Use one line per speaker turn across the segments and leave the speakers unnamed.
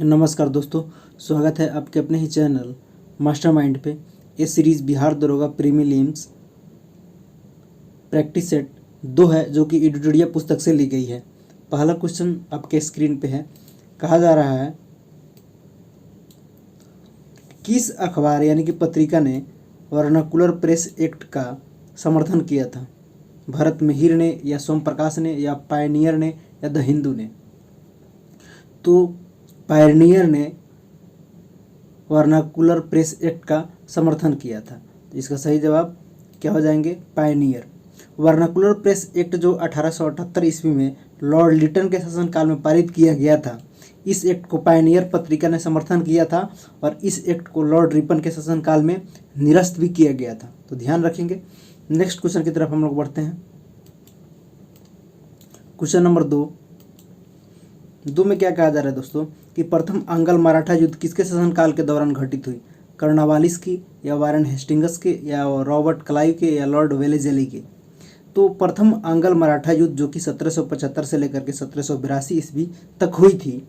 नमस्कार दोस्तों, स्वागत है आपके अपने ही चैनल मास्टरमाइंड पे। ये सीरीज़ बिहार दरोगा प्रीलिम्स प्रैक्टिस सेट 2 है, जो कि एडिटोरिया पुस्तक से ली गई है। पहला क्वेश्चन आपके स्क्रीन पे है। कहा जा रहा है, किस अखबार यानी कि पत्रिका ने वर्नाकुलर प्रेस एक्ट का समर्थन किया था? भरत मिहिर ने, या सोम प्रकाश ने, या पायनियर ने, या द हिंदू ने? तो पायनियर ने वर्नाकुलर प्रेस एक्ट का समर्थन किया था। तो इसका सही जवाब क्या हो जाएंगे? पायनियर। वर्नाकुलर प्रेस एक्ट जो 1878 ईस्वी में लॉर्ड लिटन के शासनकाल में पारित किया गया था, इस एक्ट को पायनियर पत्रिका ने समर्थन किया था और इस एक्ट को लॉर्ड रिपन के शासनकाल में निरस्त भी किया गया था। तो ध्यान रखेंगे। नेक्स्ट क्वेश्चन की तरफ हम लोग बढ़ते हैं। क्वेश्चन नंबर 2 में क्या कहा जा रहा है दोस्तों कि प्रथम आंग्ल मराठा युद्ध किसके शासनकाल के दौरान घटित हुई? कर्नवालिस की, या वारेन हेस्टिंग्स के, या रॉबर्ट क्लाइव के, या लॉर्ड वेलेस्ली के? तो प्रथम आंग्ल मराठा युद्ध जो कि 1775 से लेकर के 1782 ईस्वी तक हुई थी,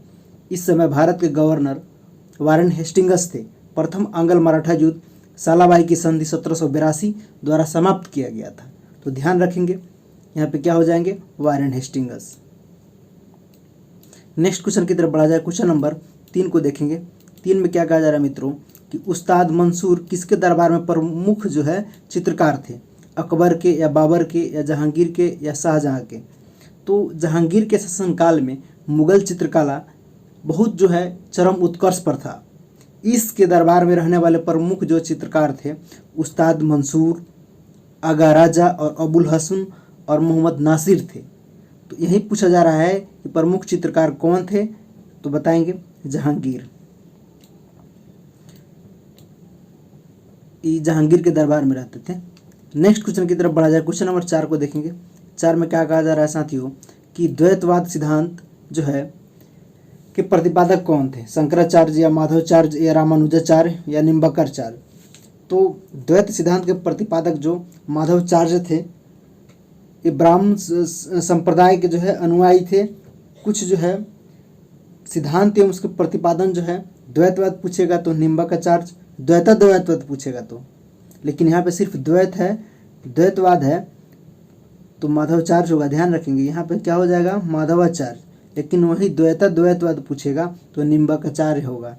इस समय भारत के गवर्नर वारेन हेस्टिंग्स थे। प्रथम आंग्ल मराठा युद्ध सालाबाई की संधि 1782 द्वारा समाप्त किया गया था। तो ध्यान रखेंगे, यहाँ पे क्या हो जाएंगे? Warren Hastings. नेक्स्ट क्वेश्चन की तरफ बढ़ा जाए। क्वेश्चन नंबर 3 को देखेंगे। 3 में क्या कहा जा रहा है मित्रों कि उस्ताद मंसूर किसके दरबार में प्रमुख जो है चित्रकार थे? अकबर के, या बाबर के, या जहांगीर के, या शाहजहां के? तो जहांगीर के शासनकाल में मुगल चित्रकला बहुत जो है चरम उत्कर्ष पर था। इसके दरबार में रहने वाले प्रमुख जो चित्रकार थे, उस्ताद मंसूर, आगा राजा और अबुल हसन और मोहम्मद नासिर थे। तो यही पूछा जा रहा है कि प्रमुख चित्रकार कौन थे? तो बताएंगे जहांगीर। ये जहांगीर के दरबार में रहते थे। नेक्स्ट क्वेश्चन की तरफ बढ़ा जाए। क्वेश्चन नंबर 4 को देखेंगे। 4 में क्या कहा जा रहा है साथियों कि द्वैतवाद सिद्धांत जो है के प्रतिपादक कौन थे? शंकराचार्य, या माधवाचार्य, या रामानुजाचार्य, या निम्बकाचार्य? तो द्वैत सिद्धांत के प्रतिपादक जो माधवाचार्य थे, ये ब्राह्मण संप्रदाय के जो है अनुयायी थे। कुछ जो है सिद्धांत एवं उसके प्रतिपादन जो है, द्वैतवाद पूछेगा तो निम्बकाचार्य, द्वैतवाद पूछेगा तो, लेकिन यहाँ पे सिर्फ द्वैत है, द्वैतवाद है तो माधवाचार्य होगा। ध्यान रखेंगे, यहाँ पे क्या हो जाएगा? माधवाचार्य। लेकिन वही द्वैतवाद पूछेगा तो निम्बकाचार्य होगा।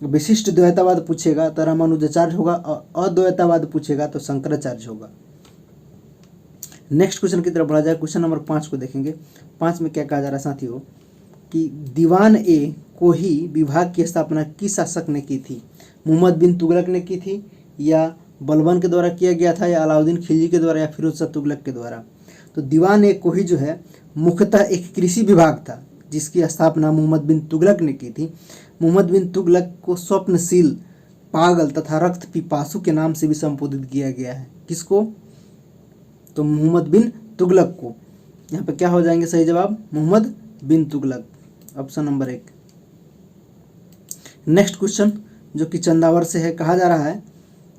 विशिष्ट द्वैतवाद पूछेगा तो रामानुजाचार्य होगा, और अद्वैतवाद पूछेगा तो शंकराचार्य होगा। नेक्स्ट क्वेश्चन की तरफ बढ़ा जाए। क्वेश्चन नंबर 5 को देखेंगे। 5 में क्या कहा जा रहा है साथियों कि दीवान ए कोही विभाग की स्थापना किस शासक ने की थी? मोहम्मद बिन तुगलक ने की थी, या बलबन के द्वारा किया गया था, या अलाउद्दीन खिलजी के द्वारा, या फिरोज शाह तुगलक के द्वारा? तो दीवान ए कोही जो है मुख्यतः एक कृषि विभाग था, जिसकी स्थापना मोहम्मद बिन तुगलक ने की थी। मोहम्मद बिन तुगलक को स्वप्नशील, पागल तथा रक्त पिपासु के नाम से भी संबोधित किया गया है। किसको? तो मोहम्मद बिन तुगलक को। यहाँ पे क्या हो जाएंगे सही जवाब? Mohammad bin Tughlaq, option number 1। Next question जो कि चंदावर से है। कहा जा रहा है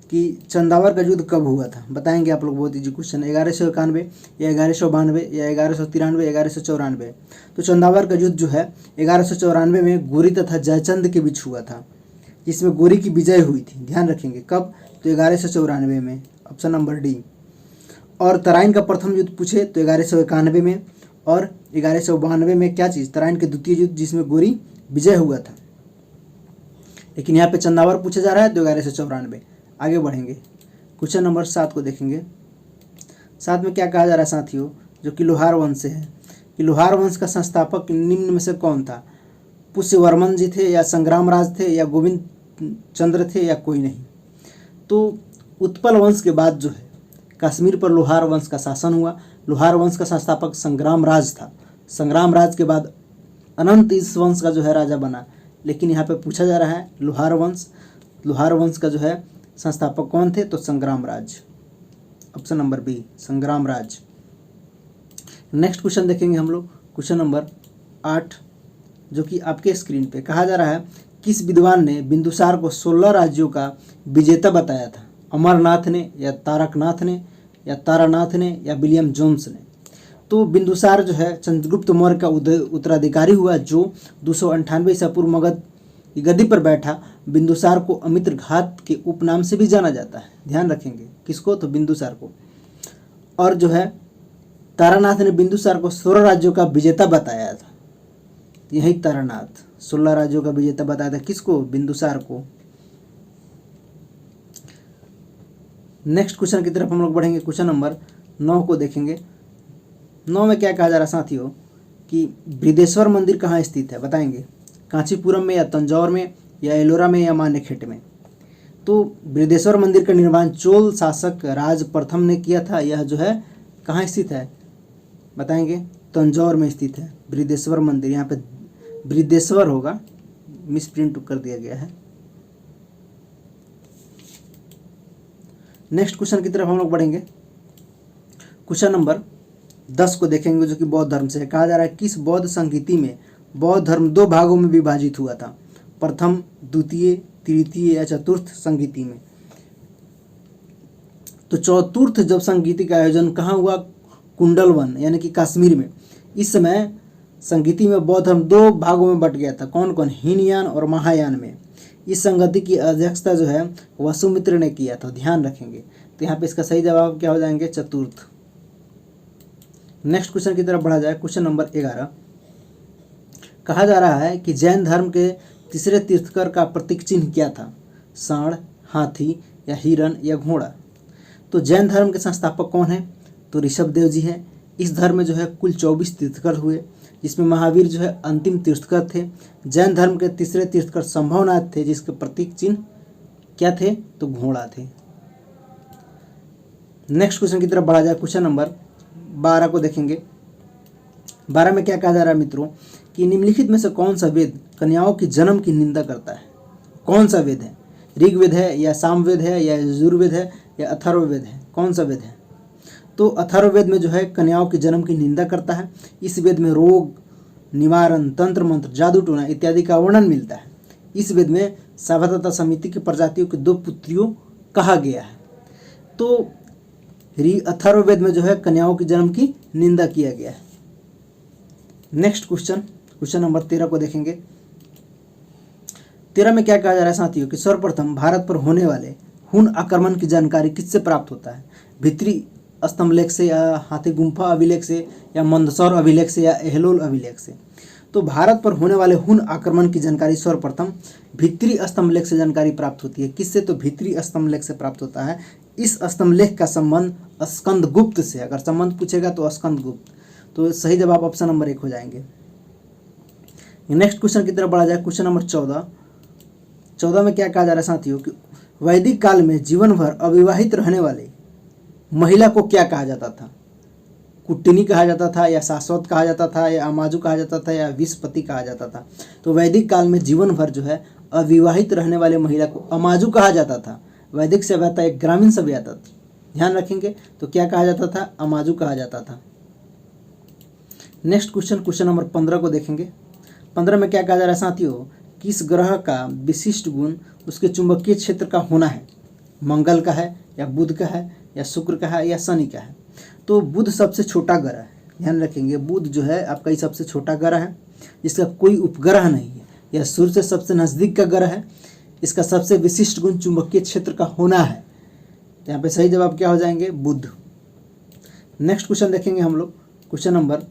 कि चंदावर का युद्ध कब हुआ था? बताएंगे आप लोग, बहुत इजी क्वेश्चन। 1191, या 1192, या 1193, 1194? तो चंदावर का युद्ध जो है 1194 में गोरी तथा जयचंद के बीच हुआ था, जिसमें गोरी की विजय हुई थी। ध्यान रखेंगे कब? तो 1194 में, ऑप्शन नंबर डी। और तराइन का प्रथम युद्ध पूछे तो 1191 में, और 1192 में क्या चीज़? तराइन के द्वितीय युद्ध, जिसमें गोरी विजय हुआ था। लेकिन यहाँ पे चंदावर पूछा जा रहा है तो 1194। आगे बढ़ेंगे। क्वेश्चन नंबर 7 को देखेंगे। 7 में क्या कहा जा रहा है साथियों जो कि लोहार वंश से है कि लोहार वंश का संस्थापक निम्न में से कौन था? पुष्यवर्मन जी थे, या संग्राम राज थे, या गोविंद चंद्र थे, या कोई नहीं? तो उत्पल वंश के बाद जो है कश्मीर पर लोहार वंश का शासन हुआ। लोहार वंश का संस्थापक संग्राम राज था। संग्राम राज के बाद अनंत इस वंश का जो है राजा बना। लेकिन यहाँ पे पूछा जा रहा है लोहार वंश का जो है संस्थापक कौन थे? तो संग्राम राज, ऑप्शन नंबर बी, संग्राम राज। नेक्स्ट क्वेश्चन देखेंगे हम लोग। क्वेश्चन नंबर 8 जो कि आपके स्क्रीन पे। कहा जा रहा है किस विद्वान ने बिंदुसार को 16 राज्यों का विजेता बताया था? अमरनाथ ने, या तारकनाथ ने, या तारानाथ ने, या विलियम जोन्स ने? तो बिंदुसार जो है चंद्रगुप्त मौर्य का उत्तराधिकारी हुआ, जो 298 ईसा पूर्व मगध कि गद्दी पर बैठा बिंदुसार को अमित्रघात के उपनाम से भी जाना जाता है। ध्यान रखेंगे किसको, तो बिंदुसार को। और जो है तारानाथ ने बिंदुसार को 16 राज्यों का विजेता बताया था। यही तारानाथ 16 राज्यों का विजेता बताया था किसको, बिंदुसार को। नेक्स्ट क्वेश्चन की तरफ हम लोग बढ़ेंगे। क्वेश्चन नंबर 9 को देखेंगे। 9 में क्या कहा जा रहा है साथियों कि बृहदेश्वर मंदिर कहाँ स्थित है, बताएंगे। कांचीपुरम में या तंजौर में या एलोरा में या मानेखेट में। तो बृहदेश्वर मंदिर का निर्माण चोल शासक राज प्रथम ने किया था। यह जो है कहाँ स्थित है, बताएंगे। तंजौर में स्थित है बृहदेश्वर मंदिर। यहाँ पे बृहदेश्वर होगा, मिस प्रिंट कर दिया गया है। नेक्स्ट क्वेश्चन की तरफ हम लोग बढ़ेंगे। क्वेश्चन नंबर 10 को देखेंगे जो कि बौद्ध धर्म से है। कहा जा रहा है किस बौद्ध संगीति में बौद्ध धर्म 2 भागों में विभाजित हुआ था, प्रथम, द्वितीय, तृतीय या चतुर्थ संगीति में। तो चतुर्थ जब संगीति का आयोजन कहाँ हुआ, कुंडलवन यानी कि कश्मीर में। इस समय संगीति में बौद्ध धर्म 2 भागों में बट गया था। कौन कौन, हीनयान और महायान में। इस संगति की अध्यक्षता जो है वसुमित्र ने किया था। ध्यान रखेंगे। तो यहाँ पे इसका सही जवाब क्या हो जाएंगे, चतुर्थ। नेक्स्ट क्वेश्चन की तरफ बढ़ा जाए। क्वेश्चन नंबर 11 कहा जा रहा है कि जैन धर्म के तीसरे तीर्थकर का प्रतीक चिन्ह क्या था, सांड, हाथी या हिरण या घोड़ा। तो जैन धर्म के संस्थापक कौन है, तो ऋषभदेव जी है। इस धर्म में जो है कुल 24 तीर्थकर हुए, जिसमें महावीर जो है अंतिम तीर्थकर थे। जैन धर्म के तीसरे तीर्थकर संभवनाथ थे, जिसके प्रतीक चिन्ह क्या थे, तो घोड़ा थे। नेक्स्ट क्वेश्चन की तरफ बढ़ा जाए। क्वेश्चन नंबर 12 को देखेंगे। 12 में क्या कहा जा रहा है मित्रों कि निम्नलिखित में से कौन सा वेद कन्याओं की जन्म की निंदा करता है। कौन सा वेद है, ऋग्वेद है या सामवेद है या यजुर्वेद है या अथर्ववेद है, कौन सा वेद है। तो अथर्ववेद में जो है कन्याओं के जन्म की निंदा करता है। इस वेद में रोग निवारण, तंत्र मंत्र, जादू टोना इत्यादि का वर्णन मिलता है। इस वेद में सावधता समिति की प्रजातियों के 2 पुत्रियों कहा गया है। तो अथर्ववेद में जो है कन्याओं के जन्म की निंदा किया गया है। नेक्स्ट क्वेश्चन नंबर 13 को देखेंगे। 13 में क्या कहा जा रहा है साथियों कि सर्वप्रथम भारत पर होने वाले हुन आक्रमण की जानकारी किससे प्राप्त होता है, भीतरी स्तंभलेख से या हाथी गुम्फा अभिलेख से या मंदसौर अभिलेख से या एहलोल अभिलेख से। तो भारत पर होने वाले हुन आक्रमण की जानकारी सर्वप्रथम भीतरी स्तंभलेख से जानकारी प्राप्त होती है। किससे, तो भीतरी स्तंभलेख से प्राप्त होता है। इस स्तंभलेख का संबंध स्कंदगुप्त से, अगर संबंध पूछेगा तो स्कंदगुप्त। तो सही जवाब ऑप्शन नंबर 1 हो जाएंगे। नेक्स्ट क्वेश्चन की तरफ बढ़ा जाए। क्वेश्चन नंबर 14 में क्या कहा जा रहा है साथियों कि वैदिक काल में जीवन भर अविवाहित रहने वाले महिला को क्या कहा जाता था, कुट्टिनी कहा जाता था या शाश्वत कहा जाता था या अमाजु कहा जाता था या विषपति कहा जाता था। तो वैदिक काल में जीवन भर जो है अविवाहित रहने वाले महिला को अमाजु कहा जाता था। वैदिक सभ्यता एक ग्रामीण सभ्यता थी, ध्यान रखेंगे। तो क्या कहा जाता था, अमाजु कहा जाता था। नेक्स्ट क्वेश्चन नंबर 15 को देखेंगे। 15 में क्या कहा जा रहा है साथियों, किस ग्रह का विशिष्ट गुण उसके चुंबकीय क्षेत्र का होना है, मंगल का है या बुध का है या शुक्र का है या शनि का है। तो बुध सबसे छोटा ग्रह है, ध्यान रखेंगे। बुध जो है आपका ही सबसे छोटा ग्रह है, जिसका कोई उपग्रह नहीं है। यह सूर्य से सबसे नज़दीक का ग्रह है। इसका सबसे विशिष्ट गुण चुंबकीय क्षेत्र का होना है। तो यहाँ पे सही जवाब क्या हो जाएंगे, बुध। नेक्स्ट क्वेश्चन देखेंगे हम लोग। क्वेश्चन नंबर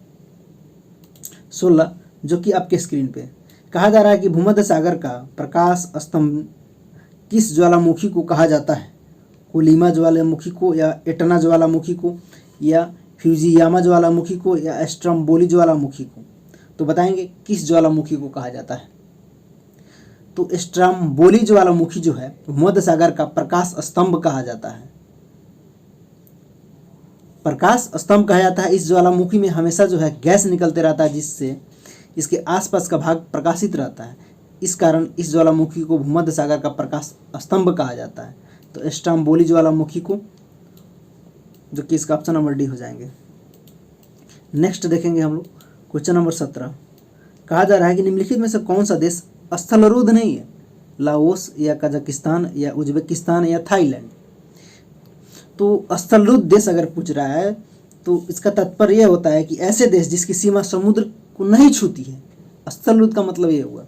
16 जो कि आपके स्क्रीन पे कहा जा रहा है कि भूमध्य सागर का प्रकाश स्तंभ किस ज्वालामुखी को कहा जाता है, कोलिमा ज्वालामुखी को या एटना ज्वालामुखी को या फ्यूजियामा ज्वालामुखी को या स्ट्रम्बोली ज्वालामुखी को। तो बताएंगे किस ज्वालामुखी को कहा जाता है। तो स्ट्रम्बोली ज्वालामुखी जो है भूमध्य सागर का प्रकाश स्तंभ कहा जाता है। प्रकाश स्तंभ कहा जाता है। इस ज्वालामुखी में हमेशा जो है गैस निकलते रहता है, जिससे इसके आसपास का भाग प्रकाशित रहता है। इस कारण इस ज्वालामुखी को भूमध्य सागर का प्रकाश स्तंभ कहा जाता है। तो स्ट्रम्बोली ज्वालामुखी को, जो कि इसका ऑप्शन नंबर डी हो जाएंगे। नेक्स्ट देखेंगे हम लोग। क्वेश्चन नंबर 17 कहा जा रहा है कि निम्नलिखित में से कौन सा देश स्थलरूद्ध नहीं है, लाओस या कजाकिस्तान या उज्बेकिस्तान या थाईलैंड। तो स्थलरूद्ध देश अगर पूछ रहा है तो इसका तात्पर्य यह होता है कि ऐसे देश जिसकी सीमा समुद्र को नहीं छूती है। स्थलरूद्ध का मतलब ये हुआ।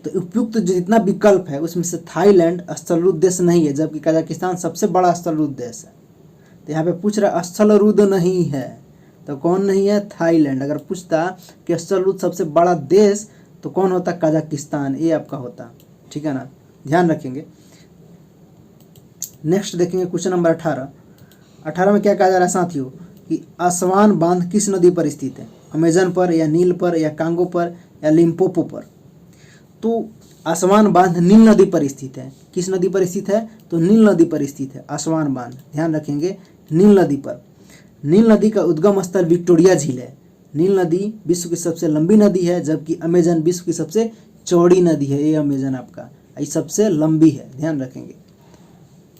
तो उपयुक्त जो जितना विकल्प है उसमें से थाईलैंड स्थलरूढ़ देश नहीं है, जबकि कजाकिस्तान सबसे बड़ा स्थलरूढ़ देश है। तो यहाँ पे पूछ रहा है स्थलरूढ़ नहीं है, तो कौन नहीं है? थाईलैंड। अगर पूछता कि स्थलरूढ़ सबसे बड़ा देश तो कौन होता? कजाकिस्तान, ये आपका होता। ठीक है ना, ध्यान रखेंगे। नेक्स्ट देखेंगे क्वेश्चन नंबर 18 में क्या कहा जा रहा है साथियों कि आसवान बांध किस नदी पर स्थित है? अमेजन पर या नील पर या कांगो पर या लिम्पोपो पर? तो आसवान बांध नील नदी पर स्थित है। किस नदी पर स्थित है? तो नील नदी पर स्थित है आसवान बांध, ध्यान रखेंगे, नील नदी पर। नील नदी का उद्गम स्थल विक्टोरिया झील है। नील नदी विश्व की सबसे लंबी नदी है, जबकि अमेजन विश्व की सबसे चौड़ी नदी है। ये अमेजन आपका ये सबसे लंबी है, ध्यान रखेंगे।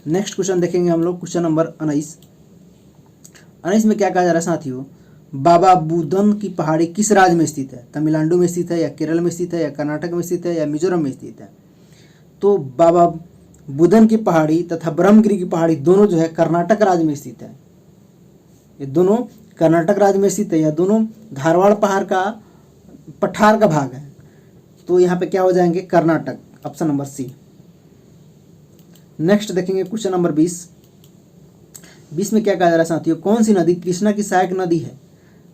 नेक्स्ट क्वेश्चन देखेंगे हम लोग, क्वेश्चन नंबर 19 में क्या कहा जा रहा है साथियों? बाबा बुदन की पहाड़ी किस राज्य में स्थित है? तमिलनाडु में स्थित है या केरल में स्थित है या कर्नाटक में स्थित है या मिजोरम में स्थित है? तो बाबा बुदन की पहाड़ी तथा ब्रह्मगिरी की पहाड़ी दोनों जो है कर्नाटक राज्य में स्थित है। ये दोनों कर्नाटक राज्य में स्थित है, या दोनों धारवाड़ पठार का भाग है। तो यहाँ पे क्या हो जाएंगे? Karnataka, option number C. Next देखेंगे क्वेश्चन नंबर 20 में क्या कहा जा रहा है साथियों? कौन सी नदी कृष्णा की सहायक नदी है?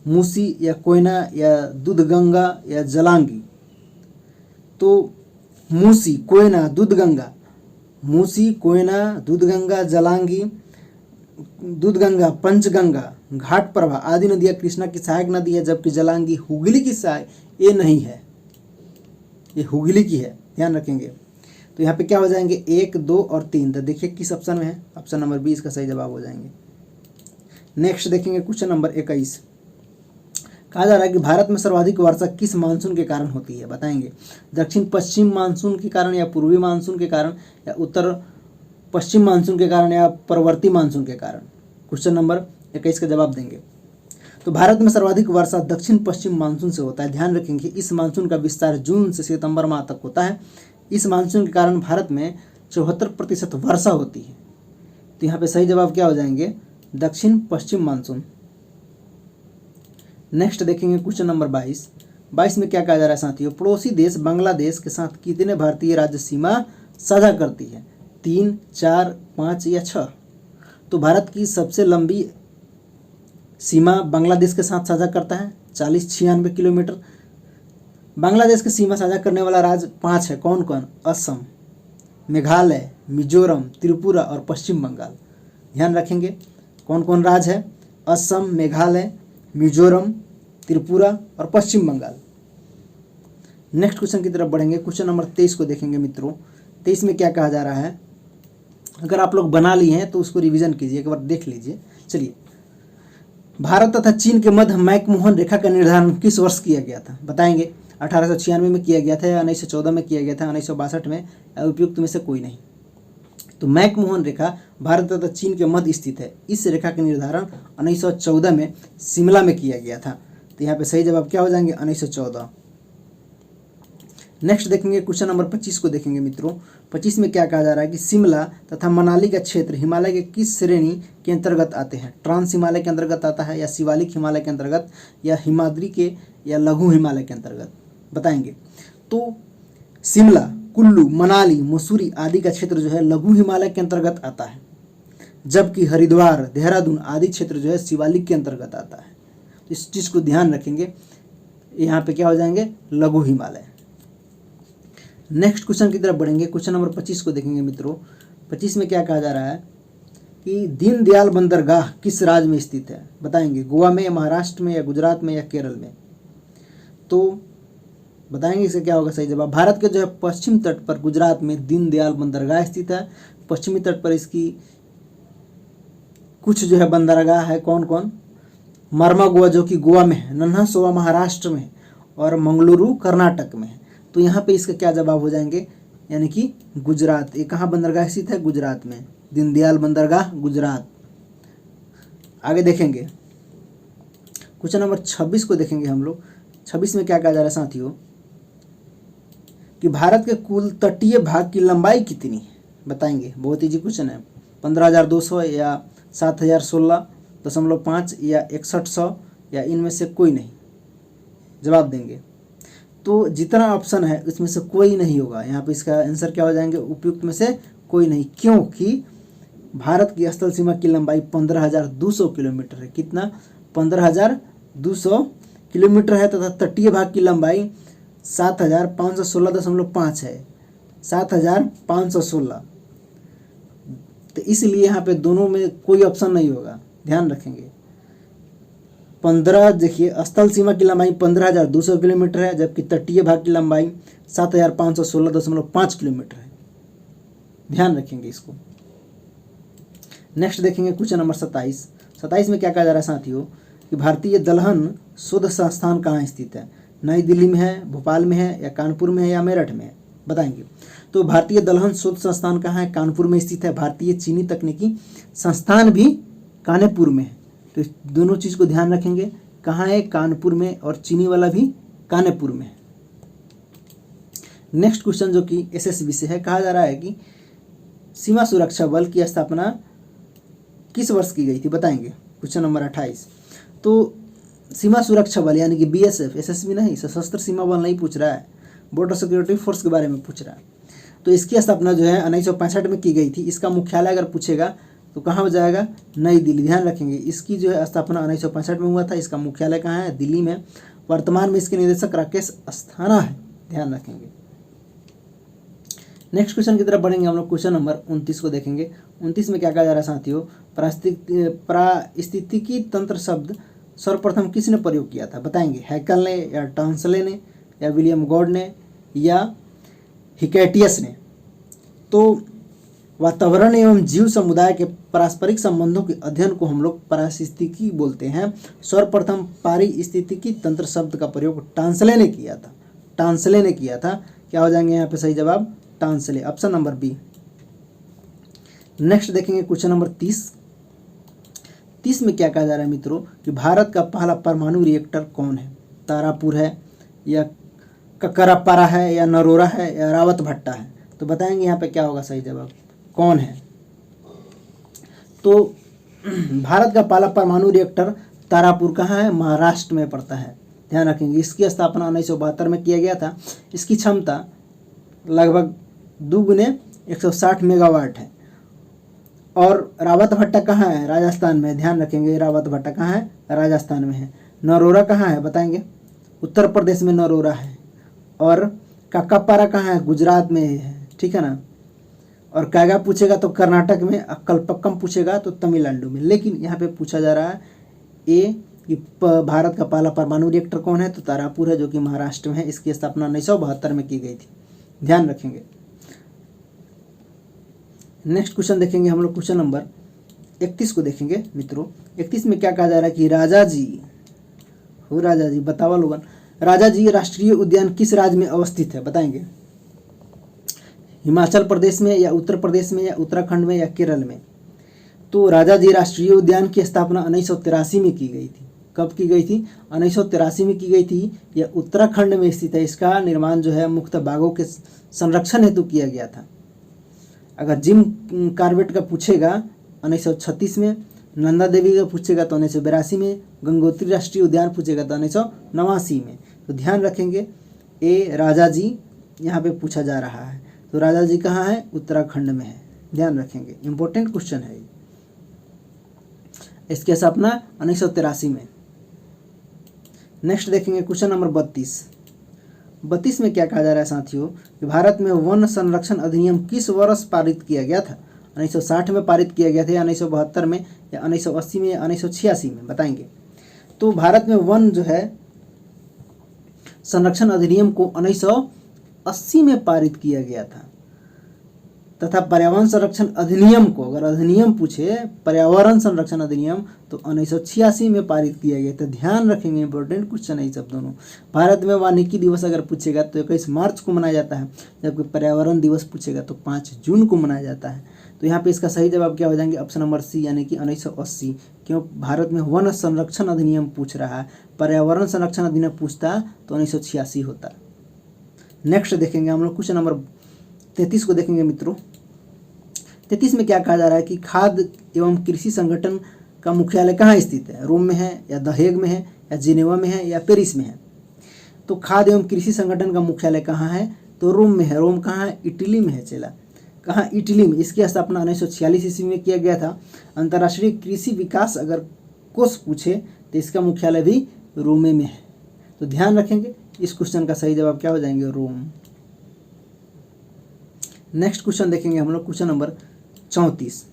मूसी या कोयना या दूधगंगा या जलांगी? तो मूसी, कोयना, दूधगंगा, मूसी, कोयना, दूधगंगा, जलांगी, दूधगंगा, पंचगंगा, घाट प्रभा आदि नदियाँ कृष्णा की सहायक नदी है, जबकि जलांगी हुगली की सहायक, ये नहीं है, ये हुगली की है, ध्यान रखेंगे। तो यहाँ पे क्या हो जाएंगे? 1, 2 और 3। तो देखिए किस ऑप्शन में है? ऑप्शन नंबर 20 का सही जवाब हो जाएंगे। नेक्स्ट देखेंगे क्वेश्चन नंबर 21। कहा जा रहा है कि भारत में सर्वाधिक वर्षा किस मानसून के कारण होती है? बताएंगे। दक्षिण पश्चिम मानसून के कारण या पूर्वी मानसून के कारण या उत्तर पश्चिम मानसून के कारण या प्रवर्ती मानसून के कारण? क्वेश्चन नंबर 21 का जवाब देंगे। तो भारत में सर्वाधिक वर्षा दक्षिण पश्चिम मानसून से होता है, ध्यान रखेंगे। इस मानसून का विस्तार जून से सितंबर माह तक होता है। इस मानसून के कारण भारत में 74% वर्षा होती है। तो यहाँ पे सही जवाब क्या हो जाएंगे? दक्षिण पश्चिम मानसून। नेक्स्ट देखेंगे क्वेश्चन नंबर 22 में क्या कहा जा रहा है साथियों? पड़ोसी देश बांग्लादेश के साथ कितने भारतीय राज्य सीमा साझा करती है? 3, 4, 5 या 6? तो भारत की सबसे लंबी सीमा बांग्लादेश के साथ साझा करता है 40-96 किलोमीटर। बांग्लादेश की सीमा साझा करने वाला राज्य 5 है, कौन कौन? असम, मेघालय, मिजोरम, त्रिपुरा और पश्चिम बंगाल। ध्यान रखेंगे कौन कौन राज्य है? असम, मेघालय, मिजोरम, त्रिपुरा और पश्चिम बंगाल। नेक्स्ट क्वेश्चन की तरफ बढ़ेंगे। क्वेश्चन नंबर 23 को देखेंगे मित्रों। 23 में क्या कहा जा रहा है? अगर आप लोग बना लिए हैं तो उसको रिवीजन कीजिए, एक बार देख लीजिए। चलिए, भारत तथा चीन के मध्य मैकमोहन रेखा का निर्धारण किस वर्ष किया गया था? बताएंगे। 1896 में किया गया था या 1914 में किया गया था, 1962 में, या उपयुक्त में से कोई नहीं? तो मैकमोहन रेखा भारत तथा चीन के मध्य स्थित है। इस रेखा का निर्धारण 1914 में शिमला में किया गया था। तो यहाँ पे सही जवाब क्या हो जाएंगे? 1914। नेक्स्ट देखेंगे क्वेश्चन नंबर 25 को देखेंगे मित्रों। 25 में क्या कहा जा रहा है कि शिमला तथा मनाली का क्षेत्र हिमालय के किस श्रेणी के अंतर्गत आते हैं? ट्रांस हिमालय के अंतर्गत आता है या शिवालिक हिमालय के अंतर्गत या हिमाद्री के या लघु हिमालय के अंतर्गत? बताएंगे। तो शिमला, कुल्लू, मनाली, मसूरी आदि का क्षेत्र जो है लघु हिमालय के अंतर्गत आता है, जबकि हरिद्वार, देहरादून आदि क्षेत्र जो है शिवालिक के अंतर्गत आता है। इस चीज़ को ध्यान रखेंगे, यहाँ पे क्या हो जाएंगे? लघु हिमालय। नेक्स्ट क्वेश्चन की तरफ बढ़ेंगे। क्वेश्चन नंबर 25 को देखेंगे मित्रों। 25 में क्या कहा जा रहा है कि दीनदयाल बंदरगाह किस राज्य में स्थित है? बताएंगे। गोवा में, महाराष्ट्र में या गुजरात में या केरल में? तो बताएंगे इसका क्या होगा सही जवाब। भारत के जो है पश्चिम तट पर गुजरात में दीनदयाल बंदरगाह स्थित है। पश्चिमी तट पर इसकी कुछ जो है बंदरगाह है, कौन कौन? मर्मागोवा जो कि गोवा में है, नन्हा सोवा महाराष्ट्र में और मंगलुरु कर्नाटक में है। तो यहाँ पे इसका क्या जवाब हो जाएंगे? यानी कि गुजरात। ये कहाँ बंदरगाह स्थित है? गुजरात में, दीनदयाल बंदरगाह गुजरात। आगे देखेंगे क्वेश्चन नंबर 26 को देखेंगे हम लोग। 26 में क्या कहा जा रहा है साथियों कि भारत के कुल तटीय भाग की लंबाई कितनी है? बताएंगे। बहुत ईजी क्वेश्चन है। 15,200 या 7,016.5 या 6100 या इनमें से कोई नहीं? जवाब देंगे। तो जितना ऑप्शन है उसमें से कोई नहीं होगा। यहाँ पे इसका आंसर क्या हो जाएंगे, उपयुक्त में से कोई नहीं, क्योंकि भारत की स्थल सीमा की लंबाई 15,200 किलोमीटर है। कितना, 15,200 किलोमीटर है तथा तटीय भाग की लंबाई 7,516.5 है, 7,516। तो इसलिए यहाँ पे दोनों में कोई ऑप्शन नहीं होगा, ध्यान रखेंगे। 15 देखिए, स्थल सीमा की लंबाई 15,200 किलोमीटर है, जबकि तटीय भाग की लंबाई 7,516.5 किलोमीटर है। ध्यान रखेंगे इसको। नेक्स्ट देखेंगे क्वेश्चन नंबर 27 में क्या कहा जा रहा है साथियों कि भारतीय दलहन शोध संस्थान कहाँ स्थित है। नई दिल्ली में है, भोपाल में है, या कानपुर में है, या मेरठ में है, बताएंगे। तो भारतीय दलहन शोध संस्थान कहाँ है, कानपुर में स्थित है। भारतीय चीनी तकनीकी संस्थान भी कानपुर में है। तो दोनों चीज़ को ध्यान रखेंगे, कहाँ है, कानपुर में, और चीनी वाला भी कानपुर में है। नेक्स्ट क्वेश्चन जो कि एसएसबी से है, कहा जा रहा है कि सीमा सुरक्षा बल की स्थापना किस वर्ष की गई थी, बताएंगे। Question number 28। तो सीमा सुरक्षा बल यानी कि बीएसएफ, एसएसबी नहीं, सशस्त्र सीमा बल नहीं पूछ रहा है, बॉर्डर सिक्योरिटी फोर्स के बारे में पूछ रहा है। तो इसकी स्थापना जो है 1965 में की गई थी। इसका मुख्यालय अगर पूछेगा तो कहाँ हो जाएगा, नई दिल्ली। ध्यान रखेंगे, इसकी जो है स्थापना 1965 में हुआ था। इसका मुख्यालय कहाँ है, दिल्ली में। वर्तमान में इसके निदेशक राकेश अस्थाना है, ध्यान रखेंगे। नेक्स्ट क्वेश्चन की तरफ बढ़ेंगे हम लोग। क्वेश्चन नंबर 29 को देखेंगे। 29 में क्या कहा जा रहा है साथियों, पारिस्थितिकी तंत्र शब्द सर्वप्रथम किसने प्रयोग किया था, बताएंगे। हैकल ने, या टॉन्सले ने, या विलियम गॉड ने, या हिकैटियस ने। तो वातावरण एवं जीव समुदाय के पारस्परिक संबंधों के अध्ययन को हम लोग पारिस्थितिकी बोलते हैं। सर्वप्रथम पारिस्थितिकी तंत्र शब्द का प्रयोग टॉन्सले ने किया था, टॉन्सले ने किया था। क्या हो जाएंगे यहाँ पे सही जवाब, Tansley, option number B. Next देखेंगे क्वेश्चन नंबर 30 में क्या कहा जा रहा है मित्रों कि भारत का पहला परमाणु रिएक्टर कौन है। तारापुर है, या ककरापारा है, या नरोरा है, या रावत भट्टा है। तो बताएंगे यहाँ पे क्या होगा सही जवाब, कौन है। तो भारत का पहला परमाणु रिएक्टर तारापुर कहाँ है, महाराष्ट्र में पड़ता है, ध्यान रखेंगे। इसकी स्थापना 1972 में किया गया था। इसकी क्षमता लगभग 2 गुने 160 मेगावाट है। और रावत भट्टा कहाँ है, राजस्थान में, ध्यान रखेंगे। रावत भट्टा कहाँ है, राजस्थान में है। नरोरा कहाँ है, बताएंगे, उत्तर प्रदेश में नरोरा है। और काकापारा कहाँ है, गुजरात में है, ठीक है ना। और कागा पूछेगा तो कर्नाटक में, कल्पक्कम पूछेगा तो तमिलनाडु में। लेकिन यहाँ पे पूछा जा रहा है ए कि भारत का पहला परमाणु रिएक्टर कौन है, तो तारापुर है, जो कि महाराष्ट्र में है। इसकी स्थापना 1972 में की गई थी, ध्यान रखेंगे। नेक्स्ट क्वेश्चन देखेंगे हम लोग। क्वेश्चन नंबर 31 को देखेंगे मित्रों। 31 में क्या कहा जा रहा है कि राजा जी बतावा लोगन, राजा जी राष्ट्रीय उद्यान किस राज्य में अवस्थित है, बताएंगे। हिमाचल प्रदेश में, या उत्तर प्रदेश में, या उत्तराखंड में, या केरल में। तो राजा जी राष्ट्रीय उद्यान की स्थापना 1983 में की गई थी। कब की गई थी, 1983 में की गई थी। यह उत्तराखंड में स्थित है। इसका निर्माण जो है मुख्य बाघों के संरक्षण हेतु किया गया था। अगर जिम कार्बेट का पूछेगा 1936 में, नंदा देवी का पूछेगा तो 1982 में, गंगोत्री राष्ट्रीय उद्यान पूछेगा तो 1989 में। तो ध्यान रखेंगे, ए राजा जी यहाँ पे पूछा जा रहा है। तो राजा जी कहाँ है, उत्तराखंड में है, ध्यान रखेंगे। इंपॉर्टेंट क्वेश्चन है। इसकी स्थापना 1983 में। नेक्स्ट देखेंगे क्वेश्चन नंबर 32 में क्या कहा जा रहा है साथियों कि भारत में वन संरक्षण अधिनियम किस वर्ष पारित किया गया था। 1960 में पारित किया गया था, या 1972 में, या 1980 में, या 1986 में, बताएंगे। तो भारत में वन जो है संरक्षण अधिनियम को 1980 में पारित किया गया था। तथा पर्यावरण संरक्षण अधिनियम को, अगर अधिनियम पूछे पर्यावरण संरक्षण अधिनियम, तो 1986 में पारित किया गया था। ध्यान रखेंगे, इंपॉर्टेंट क्वेश्चन है ये सब दोनों। भारत में वानिकी दिवस अगर पूछेगा तो 21 मार्च को मनाया जाता है, जबकि पर्यावरण दिवस पूछेगा तो 5 जून को मनाया जाता है। तो यहाँ पे इसका सही जवाब क्या हो जाएंगे, ऑप्शन नंबर सी, यानी कि 1980। क्यों, भारत में वन संरक्षण अधिनियम पूछ रहा है, पर्यावरण संरक्षण अधिनियम पूछता तो 1986 होता। नेक्स्ट देखेंगे हम लोग क्वेश्चन नंबर 33 को देखेंगे मित्रों। 33 में क्या कहा जा रहा है कि खाद्य एवं कृषि संगठन का मुख्यालय कहाँ स्थित है। रोम में है, या द हेग में है, या जिनेवा में है, या पेरिस में है। तो खाद्य एवं कृषि संगठन का मुख्यालय कहाँ है? तो रोम में है। रोम कहाँ है? इटली में है चेला। कहाँ? इटली में। इसकी स्थापना 1946 ईस्वी में किया गया था। अंतर्राष्ट्रीय कृषि विकास अगर कोष पूछे तो इसका मुख्यालय भी रोम में है। तो ध्यान रखेंगे, इस क्वेश्चन का सही जवाब क्या हो जाएंगे? रोम। नेक्स्ट क्वेश्चन देखेंगे हम लोग, क्वेश्चन नंबर 34।